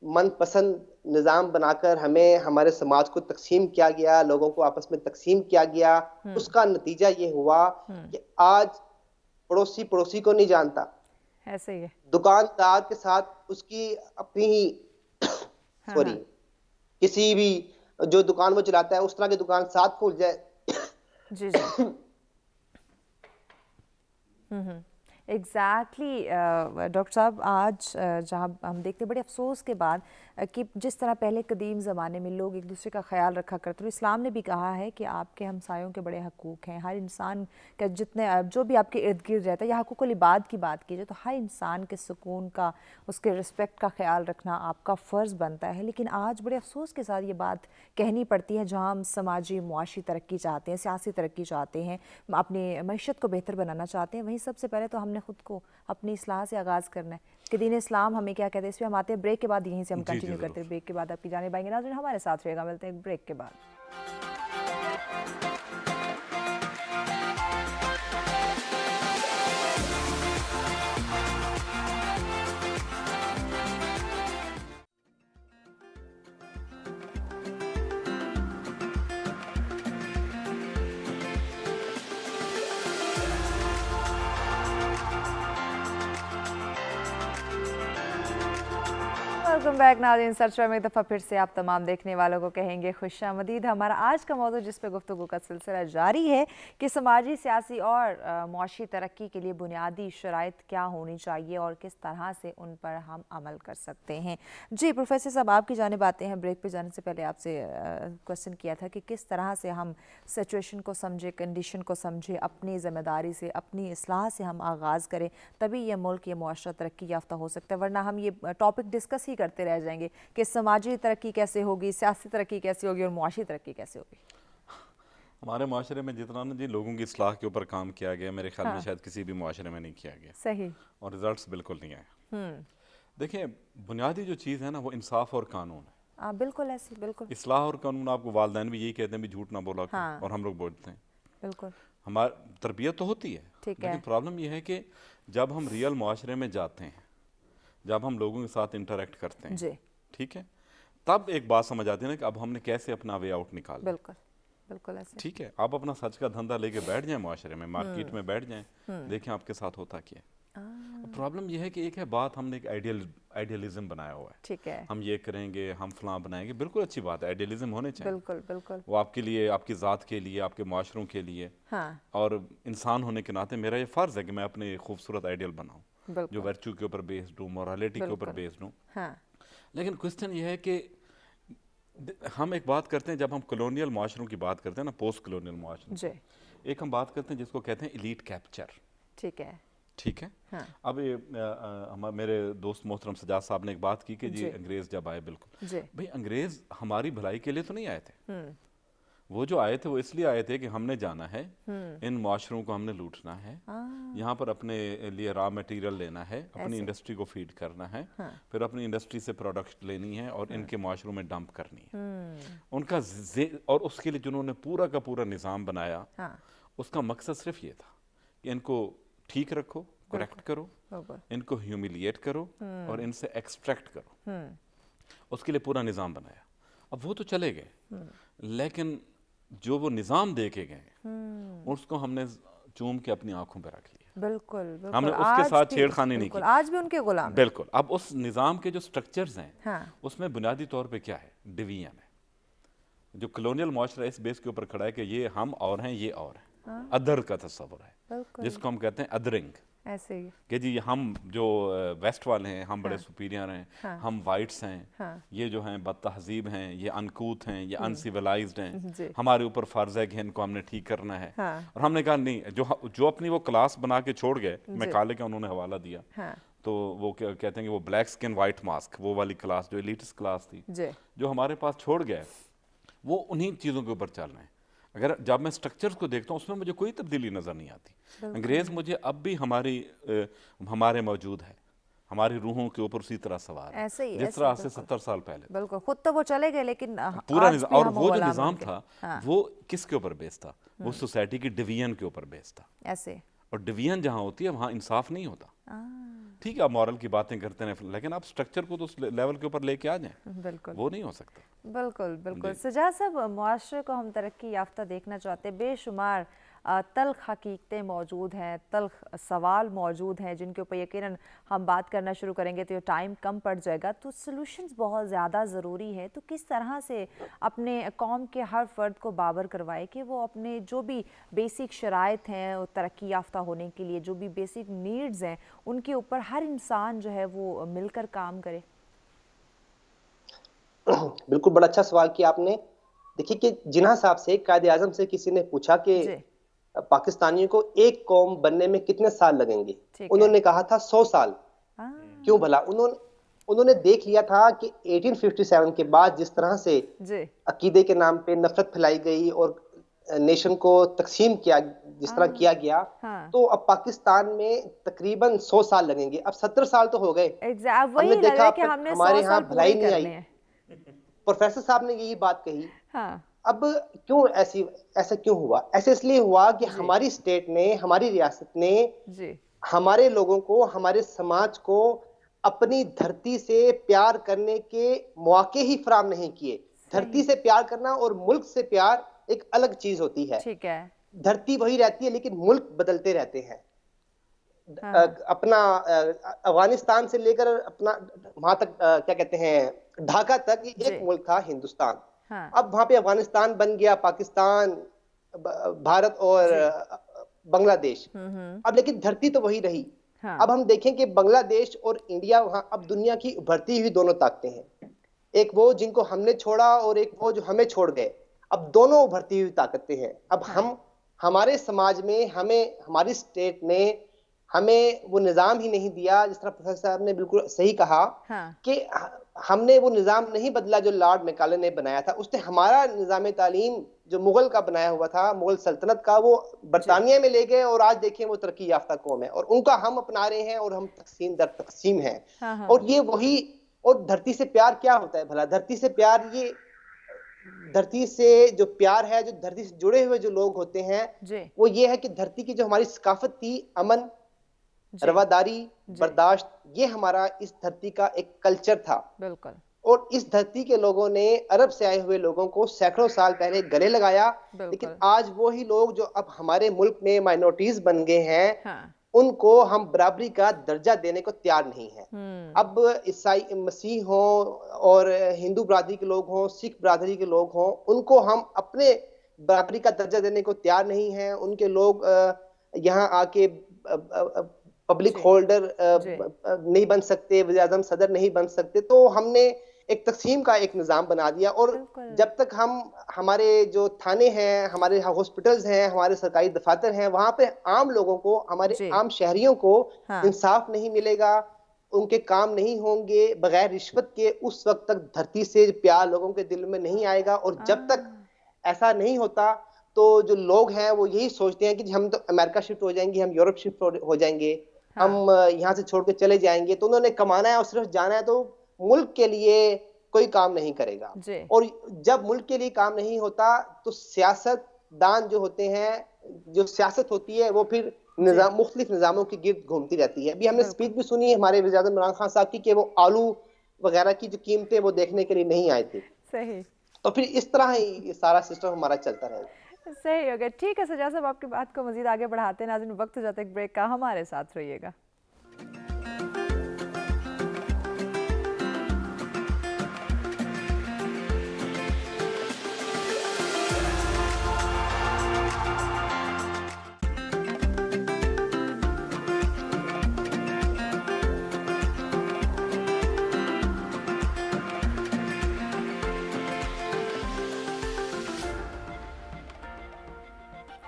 मनपसंद निज़ाम बनाकर हमें हमारे समाज को तकसीम किया गया, लोगों को आपस में तकसीम किया गया। उसका नतीजा ये हुआ कि आज पड़ोसी पड़ोसी को नहीं जानता, ऐसे ही है दुकानदार के साथ उसकी अपनी ही हाँ सॉरी, हाँ किसी भी जो दुकान वो चलाता है उस तरह की दुकान साथ खुल जाए। जी जी एग्जैक्टली डॉक्टर साहब, आज जहाँ हम देखते हैं बड़े अफसोस के बाद कि जिस तरह पहले कदीम ज़माने में लोग एक दूसरे का ख्याल रखा करते थे, इस्लाम ने भी कहा है कि आपके हमसायों के बड़े हकूक़ हैं। हर इंसान का जितने जो भी आपके इर्द गिर्द रहता है, या हकूक़ुल इबाद की बात कीजिए तो हर इंसान के सुकून का, उसके रिस्पेक्ट का ख्याल रखना आपका फ़र्ज़ बनता है। लेकिन आज बड़े अफसोस के साथ ये बात कहनी पड़ती है, जहाँ हम समाजी मुआशी तरक्की चाहते हैं, सियासी तरक्की चाहते हैं, अपनी मईशत को बेहतर बनाना चाहते हैं, वहीं सबसे पहले तो हमने खुद को अपनी इस्लाह से आगाज़ करना है कि दीन इस्लाम हमें क्या कहते हैं। इस पर हम आते हैं ब्रेक के बाद, यहीं से हम कंटिन्यू करते हैं। ब्रेक के बाद आपकी जानिब आएंगे नाज़रीन, हमारे साथ रहेगा। मिलते हैं ब्रेक के बाद। वेलकम बैक नाज़रीन, सर्च में एक दफ़ा फिर से आप तमाम देखने वालों को कहेंगे खुशामदीद। हमारा आज का मौजूद जिस पे गुफ्तगू का सिलसिला जारी है कि समाजी, सियासी और मुआशी तरक्की के लिए बुनियादी शराइत क्या होनी चाहिए और किस तरह से उन पर हम अमल कर सकते हैं। जी प्रोफेसर साहब, आपकी जानिब आते हैं। ब्रेक पे जाने से पहले आपसे क्वेश्चन किया था कि किस तरह से हम सिचुएशन को समझे, कंडीशन को समझे, अपनी ज़िम्मेदारी से, अपनी इस्लाह से हम आगाज़ करें, तभी ये मुल्क, ये मुआशरा तरक्की याफ्ता हो सकता है। वरना हम ये टॉपिक डिस्कस ही करते रह जाएंगे कि समाजी तरक्की कैसे होगी, सियासी तरक्की कैसे होगी और मुआशी तरक्की कैसे होगी। हमारे माशरे में जितना ना जी लोगों की इस्लाह के ऊपर काम किया गया, मेरे ख्याल में शायद किसी भी माशरे में नहीं किया गया। सही। और रिजल्ट्स बिल्कुल नहीं आए। देखिए, बुनियादी जो चीज़ है ना वो इंसाफ और कानून है। बिल्कुल ऐसी, बिल्कुल। इस्लाह और कानून, आपको वालिदैन भी यही कहते हैं भी झूठ ना बोला करो, हाँ। और हम लोग बोलते हैं। बिल्कुल हमारी तरबियत तो होती है, ठीक लेकिन है। प्रॉब्लम यह है कि जब हम रियल माशरे में जाते हैं, जब हम लोगों के साथ इंटरेक्ट करते हैं, जी ठीक है, तब एक बात समझ आती है ना कि अब हमने कैसे अपना वे आउट निकाला। बिल्कुल बिल्कुल ऐसे। ठीक है, आप अपना सच का धंधा लेके बैठ जाएं माशरे में, मार्केट में बैठ जाएं, देखें आपके साथ होता क्या है। प्रॉब्लम यह है कि एक है बात, हमने एक आइडियलिज्म बनाया हुआ है। ठीक है, हम ये करेंगे, हम फलां बनाएंगे, बिल्कुल अच्छी बात है, आइडियलिज्म होने चाहिए। बिल्कुल बिल्कुल। वो आपके लिए, आपकी ज़ात के लिए, आपके माशरों के लिए, हाँ, और इंसान होने के नाते मेरा ये फ़र्ज़ है कि मैं अपने खूबसूरत आइडियल बनाऊं जो बिल्कुल वर्चू के ऊपर बेस्ड हूँ, मॉरलिटी के ऊपर बिल्कुल। बेस्ड हूँ। हाँ, लेकिन क्वेश्चन ये है कि हम एक बात करते हैं, जब हम कॉलोनियल माशरों की बात करते हैं ना, पोस्ट कॉलोनियल माशरों, जी, एक हम बात करते हैं जिसको कहते हैं एलीट कैप्चर। ठीक है। ठीक है। हाँ, अब ये मेरे दोस्त मोहतरम सजाद साहब ने एक बात की कि जी जी। अंग्रेज़ जब आए, बिल्कुल जी, भाई, अंग्रेज़ हमारी भलाई के लिए तो नहीं आए थे। वो जो आए थे वो इसलिए आए थे कि हमने जाना है, इन माशरों को हमने लूटना है, यहाँ पर अपने लिए रॉ मटेरियल लेना है, अपनी इंडस्ट्री को फीड करना है, फिर अपनी इंडस्ट्री से प्रोडक्ट लेनी है और इनके माशरों में डंप करनी है। उनका और उसके लिए जिन्होंने पूरा का पूरा निज़ाम बनाया, हाँ, उसका मकसद सिर्फ ये था कि इनको ठीक रखो, करेक्ट करो, बिल्कुल। इनको ह्यूमिलिएट करो और इनसे एक्सट्रैक्ट करो। उसके लिए पूरा निज़ाम बनाया। अब वो तो चले गए, लेकिन जो वो निज़ाम दे के गए उसको हमने चूम के अपनी आंखों पे रख लिया। बिल्कुल बिल्कुल। हमने उसके आज साथ भी- छेड़खानी नहीं बिल्कुल, की। आज भी उनके गुलाम हैं। बिल्कुल। अब उस निज़ाम के जो स्ट्रक्चर्स हैं, हाँ, उसमें बुनियादी तौर पे क्या है, डिवीजन है। जो कॉलोनियल माशरा इस बेस के ऊपर खड़ा है कि ये हम और हैं, ये और हैं, अदर का तस्वर है, बिल्कुल जिसको हम कहते हैं अदरिंग, ऐसे ही। कि जी हम जो वेस्ट वाले हैं, हम बड़े सुपीरियर हैं, हम वाइट्स हैं, हाँ, ये जो हैं बदतहजीब हैं, ये अनकूथ हैं, ये अनसिविलाइज्ड हैं, जी। हमारे ऊपर फ़र्ज़ है कि इनको हमने ठीक करना है। हाँ, और हमने कहा नहीं, जो अपनी वो क्लास बना के छोड़ गए, जी। मैकाले का उन्होंने हवाला दिया, हाँ, तो वो कहते हैं कि वो ब्लैक स्किन वाइट मास्क, वो वाली क्लास जो एलिटिस्ट क्लास थी, जी, जो हमारे पास छोड़ गए, वो उन्हीं चीज़ों के ऊपर चल रहे हैं। अगर जब मैं स्ट्रक्चर्स को देखता हूँ उसमें मुझे कोई तब्दीली नज़र नहीं आती। अंग्रेज़ मुझे अब भी हमारे मौजूद है, हमारी रूहों के ऊपर उसी तरह सवार है, ऐसे ही, जिस ऐसे तरह ही, से बिल्कुल। 70 साल पहले बिल्कुल। खुद तो वो चले गए, लेकिन पूरा आज निज़ाम। भी और हम वो जो गुलाम निज़ाम उनके। था, हाँ, वो किसके ऊपर बेस्ड था? वो सोसाइटी की डिवीजन के ऊपर बेस्ड था। ऐसे। और डिवीजन जहाँ होती है वहाँ इंसाफ नहीं होता। हाँ, ठीक है, आप मॉरल की बातें करते हैं, लेकिन आप स्ट्रक्चर को तो उस लेवल के ऊपर लेके आ जाएं, बिल्कुल वो नहीं हो सकता। बिल्कुल बिल्कुल। जी। सजाद साहब, मुआशरे को हम तरक्की याफ्ता देखना चाहते हैं। बेशुमार तल्ख हकीकतें मौजूद हैं, तल्ख सवाल मौजूद हैं, जिनके ऊपर यकीनन हम बात करना शुरू करेंगे तो ये टाइम कम पड़ जाएगा। तो सॉल्यूशंस बहुत ज़्यादा ज़रूरी है। तो किस तरह से अपने कौम के हर फ़र्द को बाबर करवाए कि वो अपने जो भी बेसिक शराइत हैं तरक्की याफ्ता होने के लिए, जो भी बेसिक नीड्स हैं, उनके ऊपर हर इंसान जो है वो मिलकर काम करे। बिल्कुल, बड़ा अच्छा सवाल किया आपने। देखिए कि जिन्ना साहब से, कायदे आजम से किसी ने पूछा कि जी, पाकिस्तानियों को एक कौम बनने में कितने साल लगेंगे, ठीक है। उन्होंने कहा था 100 साल। हाँ, क्यों भला? उन्होंने देख लिया था कि 1857 के बाद जिस तरह से जी, अकीदे के नाम पे नफरत फैलाई गई और नेशन को तकसीम किया, जिस तरह किया गया, हाँ, तो अब पाकिस्तान में तकरीबन 100 साल लगेंगे। अब 70 साल तो हो गए। एग्जैक्ट हमने वही लग देखा रहा है अब कि तक हमने 100 हमारे यहाँ साल पूरे भलाई ही नहीं करने आई। हैं। प्रोफेसर साहब ने यही बात कही। हाँ, अब क्यों ऐसा क्यों हुआ? ऐसे इसलिए हुआ कि जी, हमारी स्टेट ने, हमारी रियासत ने जी, हमारे लोगों को, हमारे समाज को अपनी धरती से प्यार करने के मौके ही फराहम नहीं किए। धरती सही, से प्यार करना और मुल्क से प्यार एक अलग चीज होती है। ठीक है। धरती वही रहती है लेकिन मुल्क बदलते रहते हैं। हाँ, हाँ, अपना अफगानिस्तान से लेकर अपना वहां तक, क्या कहते हैं, ढाका तक, ये जी, एक मुल्क था, हिंदुस्तान। हाँ, अब वहां पे अफगानिस्तान बन गया, पाकिस्तान, भारत और जी, बांग्लादेश। अब लेकिन धरती तो वही रही। हाँ, अब हम देखें कि बांग्लादेश और इंडिया वहां अब दुनिया की उभरती हुई दोनों ताकतें हैं। एक वो जिनको हमने छोड़ा और एक वो जो हमें छोड़ गए। अब दोनों उभरती हुई ताकतें हैं। अब हाँ, हमारे समाज में हमें, हमारी स्टेट ने हमें वो निज़ाम ही नहीं दिया, जिस तरह प्रोफेसर साहब ने बिल्कुल सही कहा हाँ, कि हमने वो निज़ाम नहीं बदला जो लॉर्ड मैकाले ने बनाया था। उसने हमारा निज़ाम तालीम जो मुगल का बनाया हुआ था, मुगल सल्तनत का, वो बरतानिया में ले गए और आज देखें वो तरक्की याफ्ता कौम है और उनका हम अपना रहे हैं और हम तकसीम दर तकसीम हैं। हाँ, हाँ, और ये वही, और धरती से प्यार क्या होता है भला? धरती से प्यार, ये धरती से जो प्यार है, जो धरती से जुड़े हुए जो लोग होते हैं, जी, वो ये है कि धरती की जो हमारी सकाफत थी, अमन, जी, रवादारी, जी, बर्दाश्त, ये हमारा इस धरती का एक कल्चर था। बिल्कुल, और इस धरती के लोगों ने अरब से आए हुए लोगों को सैकड़ों साल पहले गले लगाया, लेकिन आज वही लोग जो अब हमारे मुल्क में माइनॉरिटीज बन गए हैं, हाँ। उनको हम बराबरी का दर्जा देने को तैयार नहीं है। अब ईसाई मसीह हो और हिंदू बरादरी के लोग हों, सिख बरादरी के लोग हों, उनको हम अपने बराबरी का दर्जा देने को तैयार नहीं है। उनके लोग यहाँ आके पब्लिक होल्डर नहीं बन सकते, वज़ीर-ए-आज़म सदर नहीं बन सकते, तो हमने एक तकसीम का एक निज़ाम बना दिया। और जब तक हम हमारे जो थाने हैं, हमारे हॉस्पिटल्स हैं, हमारे सरकारी दफातर हैं, वहां पे आम लोगों को, हमारे आम शहरियों को इंसाफ नहीं मिलेगा, उनके काम नहीं होंगे बगैर रिश्वत के, उस वक्त तक धरती से प्यार लोगों के दिल में नहीं आएगा। और जब तक ऐसा नहीं होता तो जो लोग हैं वो यही सोचते हैं कि हम तो अमेरिका शिफ्ट हो जाएंगे, हम यूरोप शिफ्ट हो जाएंगे, हम यहाँ से छोड़ के चले जाएंगे। तो उन्होंने कमाना है और सिर्फ जाना है, तो मुल्क के लिए कोई काम नहीं करेगा। और जब मुल्क के लिए काम नहीं होता तो सियासतदान जो होते हैं, जो सियासत होती है, वो फिर मुख्तलिफ निज़ामों के गिर्द घूमती रहती है। अभी हमने स्पीच भी सुनी है हमारे वज़ीर-ए-आज़म इमरान खान साहब की कि वो आलू वगैरह की जो कीमतें वो देखने के लिए नहीं आए थे। सही। तो फिर इस तरह ही सारा सिस्टम हमारा चलता रहेगा। सही हो गया। ठीक है सजा साहब, आपकी बात को मजीद आगे बढ़ाते हैं। नाज़रीन, वक्त हो जाता है एक ब्रेक का, हमारे साथ रहिएगा।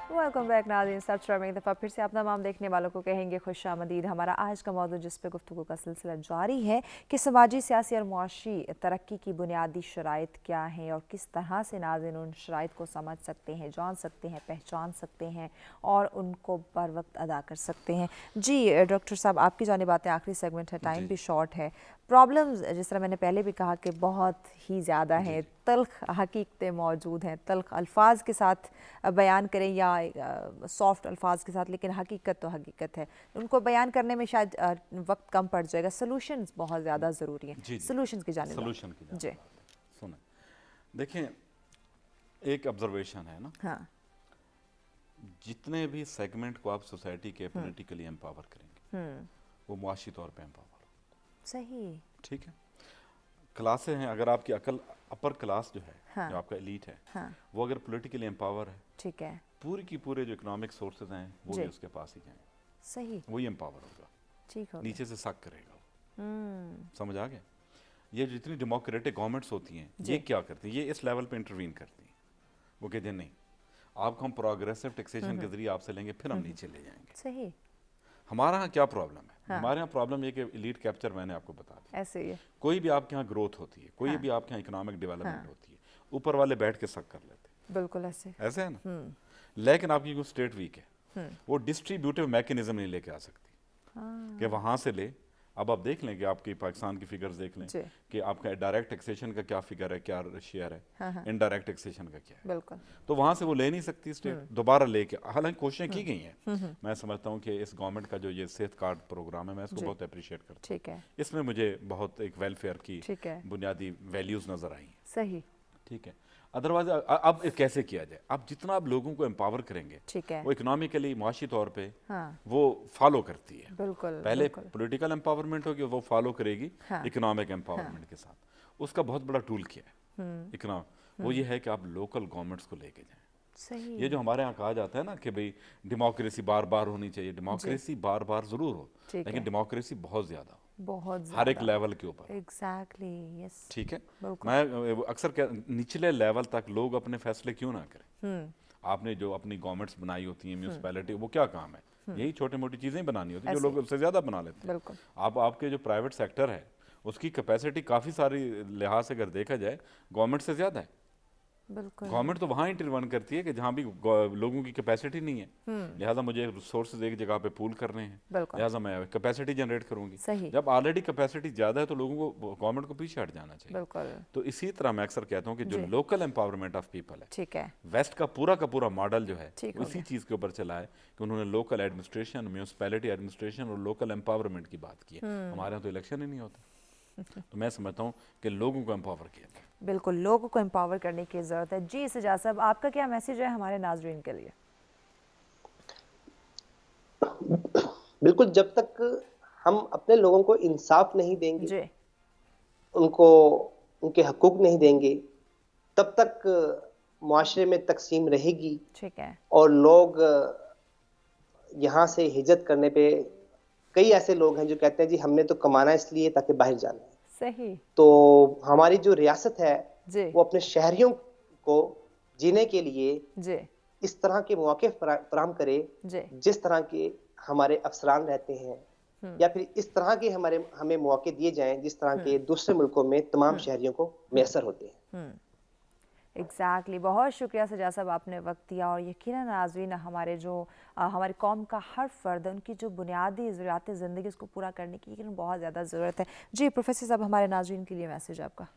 वेलकम बैक नाज़रीन, सब्सक्राइब एक दफ़ा फिर से आप तमाम देखने वालों को कहेंगे खुशामदीद। हमारा आज का मौजूद जिस पे गुफ्तगू का सिलसिला जारी है कि समाजी, सियासी और मुआशी तरक्की की बुनियादी शराइत क्या हैं और किस तरह से नाज़रीन उन शराइत को समझ सकते हैं, जान सकते हैं, पहचान सकते हैं और उनको बर वक्त अदा कर सकते हैं। जी डॉक्टर साहब, आपकी जानिब बातें, आखिरी सेगमेंट है, टाइम भी शॉर्ट है। प्रॉब्लम्स जिस तरह मैंने पहले भी कहा कि बहुत ही ज़्यादा हैं, तल्ख हकीकतें मौजूद हैं, तल्ख अल्फाज के साथ बयान करें या सॉफ्ट अल्फाज के साथ, लेकिन हकीकत तो हकीकत है। उनको बयान करने में शायद वक्त कम पड़ जाएगा। सॉल्यूशंस बहुत ज़्यादा ज़रूरी हैं। सॉल्यूशंस की जानिब जी सुने, देखें, एक ऑब्जर्वेशन है ना, हाँ, जितने भी सेगमेंट को आप सोसाइटी के पॉलिटिकली एम्पावर करेंगे वो मुआशी तौर पे एम्पावर, सही, ठीक है। क्लासें हैं, अगर आपकी अकल अपर क्लास जो है, हाँ, जो आपका एलीट है, हाँ, वो अगर पॉलिटिकली एम्पावर है, ठीक है, पूरी की पूरे जो इकोनॉमिक सोर्सेज हैं वो भी उसके पास ही जाएंगे, सही, वही एम्पावर होगा, ठीक हो, नीचे से सक करेगा। समझ आ गया? ये जितनी डेमोक्रेटिक गवर्नमेंट्स होती हैं ये क्या करती हैं, ये इस लेवल पे इंटरवीन करती हैं। वो कहते हैं नहीं, आपको हम प्रोग्रेसिव टैक्सेशन के जरिए आपसे लेंगे, फिर हम नीचे ले जाएंगे। सही। हमारा यहाँ क्या प्रॉब्लम है? हाँ। हमारे यहाँ प्रॉब्लम ये कि एलीट कैप्चर, मैंने आपको बता दिया, ऐसे ही है। कोई भी आपके यहाँ ग्रोथ होती है, कोई भी आपके यहाँ इकोनॉमिक डेवलपमेंट होती है, ऊपर वाले बैठ के सक कर लेते हैं। बिल्कुल ऐसे है ना। लेकिन आपकी कोई स्टेट वीक है, वो डिस्ट्रीब्यूटिव मैकेनिज्म नहीं लेके आ सकती कि वहां से ले। अब आप देख लें कि आपकी पाकिस्तान की फिगर्स देख लें कि आपका डायरेक्ट टैक्सेशन का क्या फिगर है, क्या शेयर है, इनडायरेक्ट टैक्सेशन का क्या है। बिल्कुल। तो वहां से वो ले नहीं सकती स्टेट दोबारा लेके। हालांकि कोशिशें की गई हैं, मैं समझता हूँ कि इस गवर्नमेंट का जो ये सेहत कार्ड प्रोग्राम है, मैं इसको बहुत अप्रिशिएट करता हूँ। ठीक है। इसमें मुझे बहुत एक वेलफेयर की बुनियादी वैल्यूज नजर आई। सही, ठीक है। अदरवाइज अब कैसे किया जाए? अब जितना आप लोगों को एम्पावर करेंगे, ठीक है, वो इकोनॉमिकली, मुआशी तौर पे हाँ, वो फॉलो करती है। बिल्कुल। पहले पॉलिटिकल एम्पावरमेंट होगी, वो फॉलो करेगी इकोनॉमिक एम्पावरमेंट के साथ। उसका बहुत बड़ा टूल किया है इकोनॉमिक, वो ये है कि आप लोकल गवर्नमेंट्स को लेके जाएं। सही। ये जो हमारे यहाँ कहा जाता है ना कि भाई डेमोक्रेसी बार बार होनी चाहिए, डेमोक्रेसी बार बार जरूर हो, लेकिन डेमोक्रेसी बहुत ज्यादा हो, बहुत हर एक लेवल के ऊपर। एग्जैक्टली, यस, ठीक है। मैं अक्सर निचले लेवल तक लोग अपने फैसले क्यों ना करें? आपने जो अपनी गवर्नमेंट्स बनाई होती है, म्यूनिसिपैलिटी, वो क्या काम है? यही छोटी मोटी चीजें बनानी होती है जो लोग उससे ज्यादा बना लेते हैं। आप आपके जो प्राइवेट सेक्टर है उसकी कैपेसिटी काफी सारी लिहाज से अगर देखा जाए गवर्नमेंट से ज्यादा है। गवर्नमेंट तो वहाँ इंटरवन करती है कि जहाँ भी लोगों की कैपेसिटी नहीं है, लिहाजा मुझे रिसोर्सेज एक जगह पे पूल करने हैं, लिहाजा मैं कैपेसिटी जनरेट करूंगी। जब ऑलरेडी कैपेसिटी ज्यादा है तो लोगों को, गवर्नमेंट को पीछे हट जाना चाहिए। तो इसी तरह मैं अक्सर कहता हूँ कि जो लोकल एम्पावरमेंट ऑफ पीपल है, ठीक है, वेस्ट का पूरा मॉडल जो है इसी चीज के ऊपर चला है कि उन्होंने लोकल एडमिनिस्ट्रेशन, म्यूनिसिपैलिटी एडमिनिस्ट्रेशन और लोकल एम्पावरमेंट की बात की है। हमारे यहाँ तो इलेक्शन ही नहीं होता। तो मैं समझता हूँ कि लोगों को एम्पावर किया जाए। बिल्कुल, लोगों को एम्पावर करने की ज़रूरत है। जी सजाद साहब, आपका क्या मैसेज है हमारे नाजरीन के लिए? बिल्कुल, जब तक हम अपने लोगों को इंसाफ नहीं देंगे, जी। उनको उनके हकूक नहीं देंगे, तब तक मुआशरे में तकसीम रहेगी ठीक है। और लोग यहाँ से हिजरत करने पे, कई ऐसे लोग हैं जो कहते हैं जी हमने तो कमाना इसलिए ताकि बाहर जाना है। सही। तो हमारी जो रियासत है जी। वो अपने शहरियों को जीने के लिए जी। इस तरह के मौके फराहम करे जी। जिस तरह के हमारे अफसरान रहते हैं, या फिर इस तरह के हमें मौके दिए जाएं जिस तरह के दूसरे मुल्कों में तमाम शहरियों को मैसर होते हैं। एग्जैक्टली बहुत शुक्रिया सजा साहब, आपने वक्त दिया। और यकीनन नाज़रीन, हमारे जो हमारी कौम का हर फर्द है, उनकी जो बुनियादी ज़रूरत ज़िंदगी उसको पूरा करने की यकीनन बहुत ज़्यादा ज़रूरत है। जी प्रोफेसर साहब, हमारे नाज़रीन के लिए मैसेज आपका?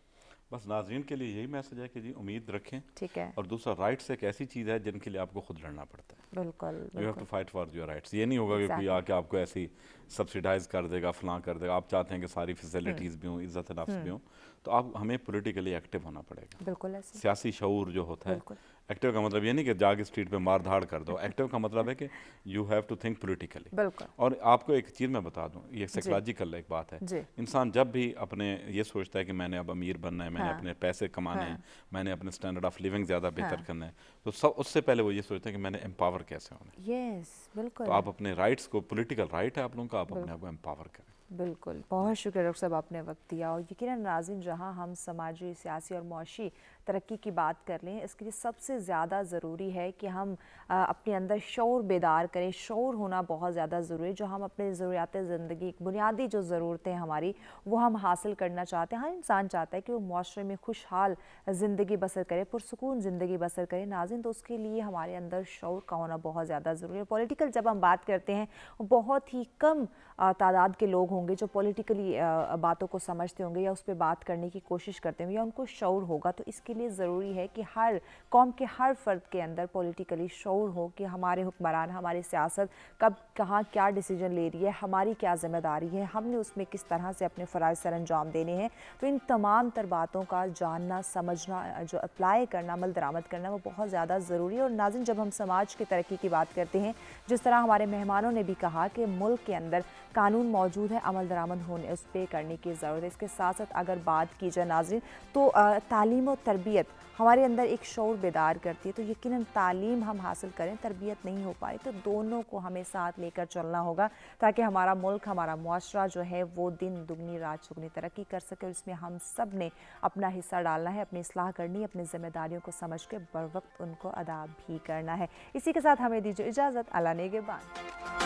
बस नाज़रीन के लिए यही मैसेज है कि जी उम्मीद रखें। ठीक है। और दूसरा, राइट्स एक ऐसी चीज़ है जिनके लिए आपको खुद लड़ना पड़ता है। बिल्कुल, you have to fight for your rights. ये नहीं होगा कि कोई आके आपको ऐसी सब्सिडाइज कर देगा, फलां कर देगा। आप चाहते हैं कि सारी फैसिलिटीज़ भी हों, इज़्ज़त नफ्स भी हों, तो आप हमें पॉलिटिकली एक्टिव होना पड़ेगा। बिल्कुल ऐसे। सियासी शऊर जो होता है, एक्टिव का मतलब ये नहीं कि जाके स्ट्रीट पे मार धाड़ कर दो। एक्टिव का मतलब है कि you have to think politically. बिल्कुल। और आपको एक चीज़ मैं बता दूं, ये साइकोलॉजिकल एक बात है। इंसान जब भी अपने ये सोचता है कि मैंने अब अमीर बनना है, मैंने अपने पैसे कमाने हैं, मैंने अपने स्टैंडर्ड ऑफ लिविंग ज़्यादा बेहतर करना है, तो सब उससे पहले वो ये सोचता है कि मैंने एम्पावर कैसे होना है। यस, बिल्कुल। तो आप अपने राइट्स को, पॉलिटिकल राइट है आप लोगों का, आप अपने आप को एम्पावर करें। बिल्कुल, बहुत शुक्रिया डॉक्टर साहब, आपने वक्त दिया। और यकीनन नाज़रीन, जहां हम समाजी, सियासी और मुआशी तरक्की की बात कर लें, इसके लिए सबसे ज़्यादा ज़रूरी है कि हम अपने अंदर शऊर बेदार करें। शऊर होना बहुत ज़्यादा ज़रूरी है। जो हम अपने ज़रूरियात ज़िंदगी, बुनियादी जो ज़रूरतें हमारी, वो हम हासिल करना चाहते हैं। हर इंसान चाहता है कि वो मुआशरे में खुशहाल ज़िंदगी बसर करे, पुरसुकून ज़िंदगी बसर करे नाज़रीन। तो उसके लिए हमारे अंदर शऊर का होना बहुत ज़्यादा ज़रूरी है। पॉलिटिकल जब हम बात करते हैं, बहुत ही कम तादाद के लोग होंगे जो पॉलिटिकली बातों को समझते होंगे या उस पर बात करने की कोशिश करते होंगे या उनको शऊर होगा। तो इसके लिए ज़रूरी है कि हर कौम के हर फर्द के अंदर पॉलिटिकली शऊर हो कि हमारे हुक्मरान, हमारी सियासत कब कहाँ क्या डिसीजन ले रही है, हमारी क्या जिम्मेदारी है, हमने उसमें किस तरह से अपने फ़राइज़ सर अंजाम देने हैं। तो इन तमाम तर बातों का जानना, समझना, जो अप्लाई करना, अमल दरामद करना, वो बहुत ज़्यादा ज़रूरी है। और नाज़रीन, जब हम समाज की तरक्की की बात करते हैं, जिस तरह हमारे मेहमानों ने भी कहा कि मुल्क के अंदर कानून मौजूद है, अमल दरामद होने उस पर करने की ज़रूरत है। इसके साथ साथ अगर बात की जाए नाज़रीन, तो तालीम और तरबियत हमारे अंदर एक शऊर बेदार करती है। तो यकीनन तालीम हम हासिल करें, तरबियत नहीं हो पाए, तो दोनों को हमें साथ लेकर चलना होगा ताकि हमारा मुल्क, हमारा मुआशरा जो है वो दिन दुगनी रात चुगनी तरक्की कर सके। और इसमें हम सब ने अपना हिस्सा डालना है, अपनी इस्लाह करनी है, अपनी जिम्मेदारियों को समझ के बर वक्त उनको अदा भी करना है। इसी के साथ हमें दीजिए इजाज़त। अल्लाह नेगेबान।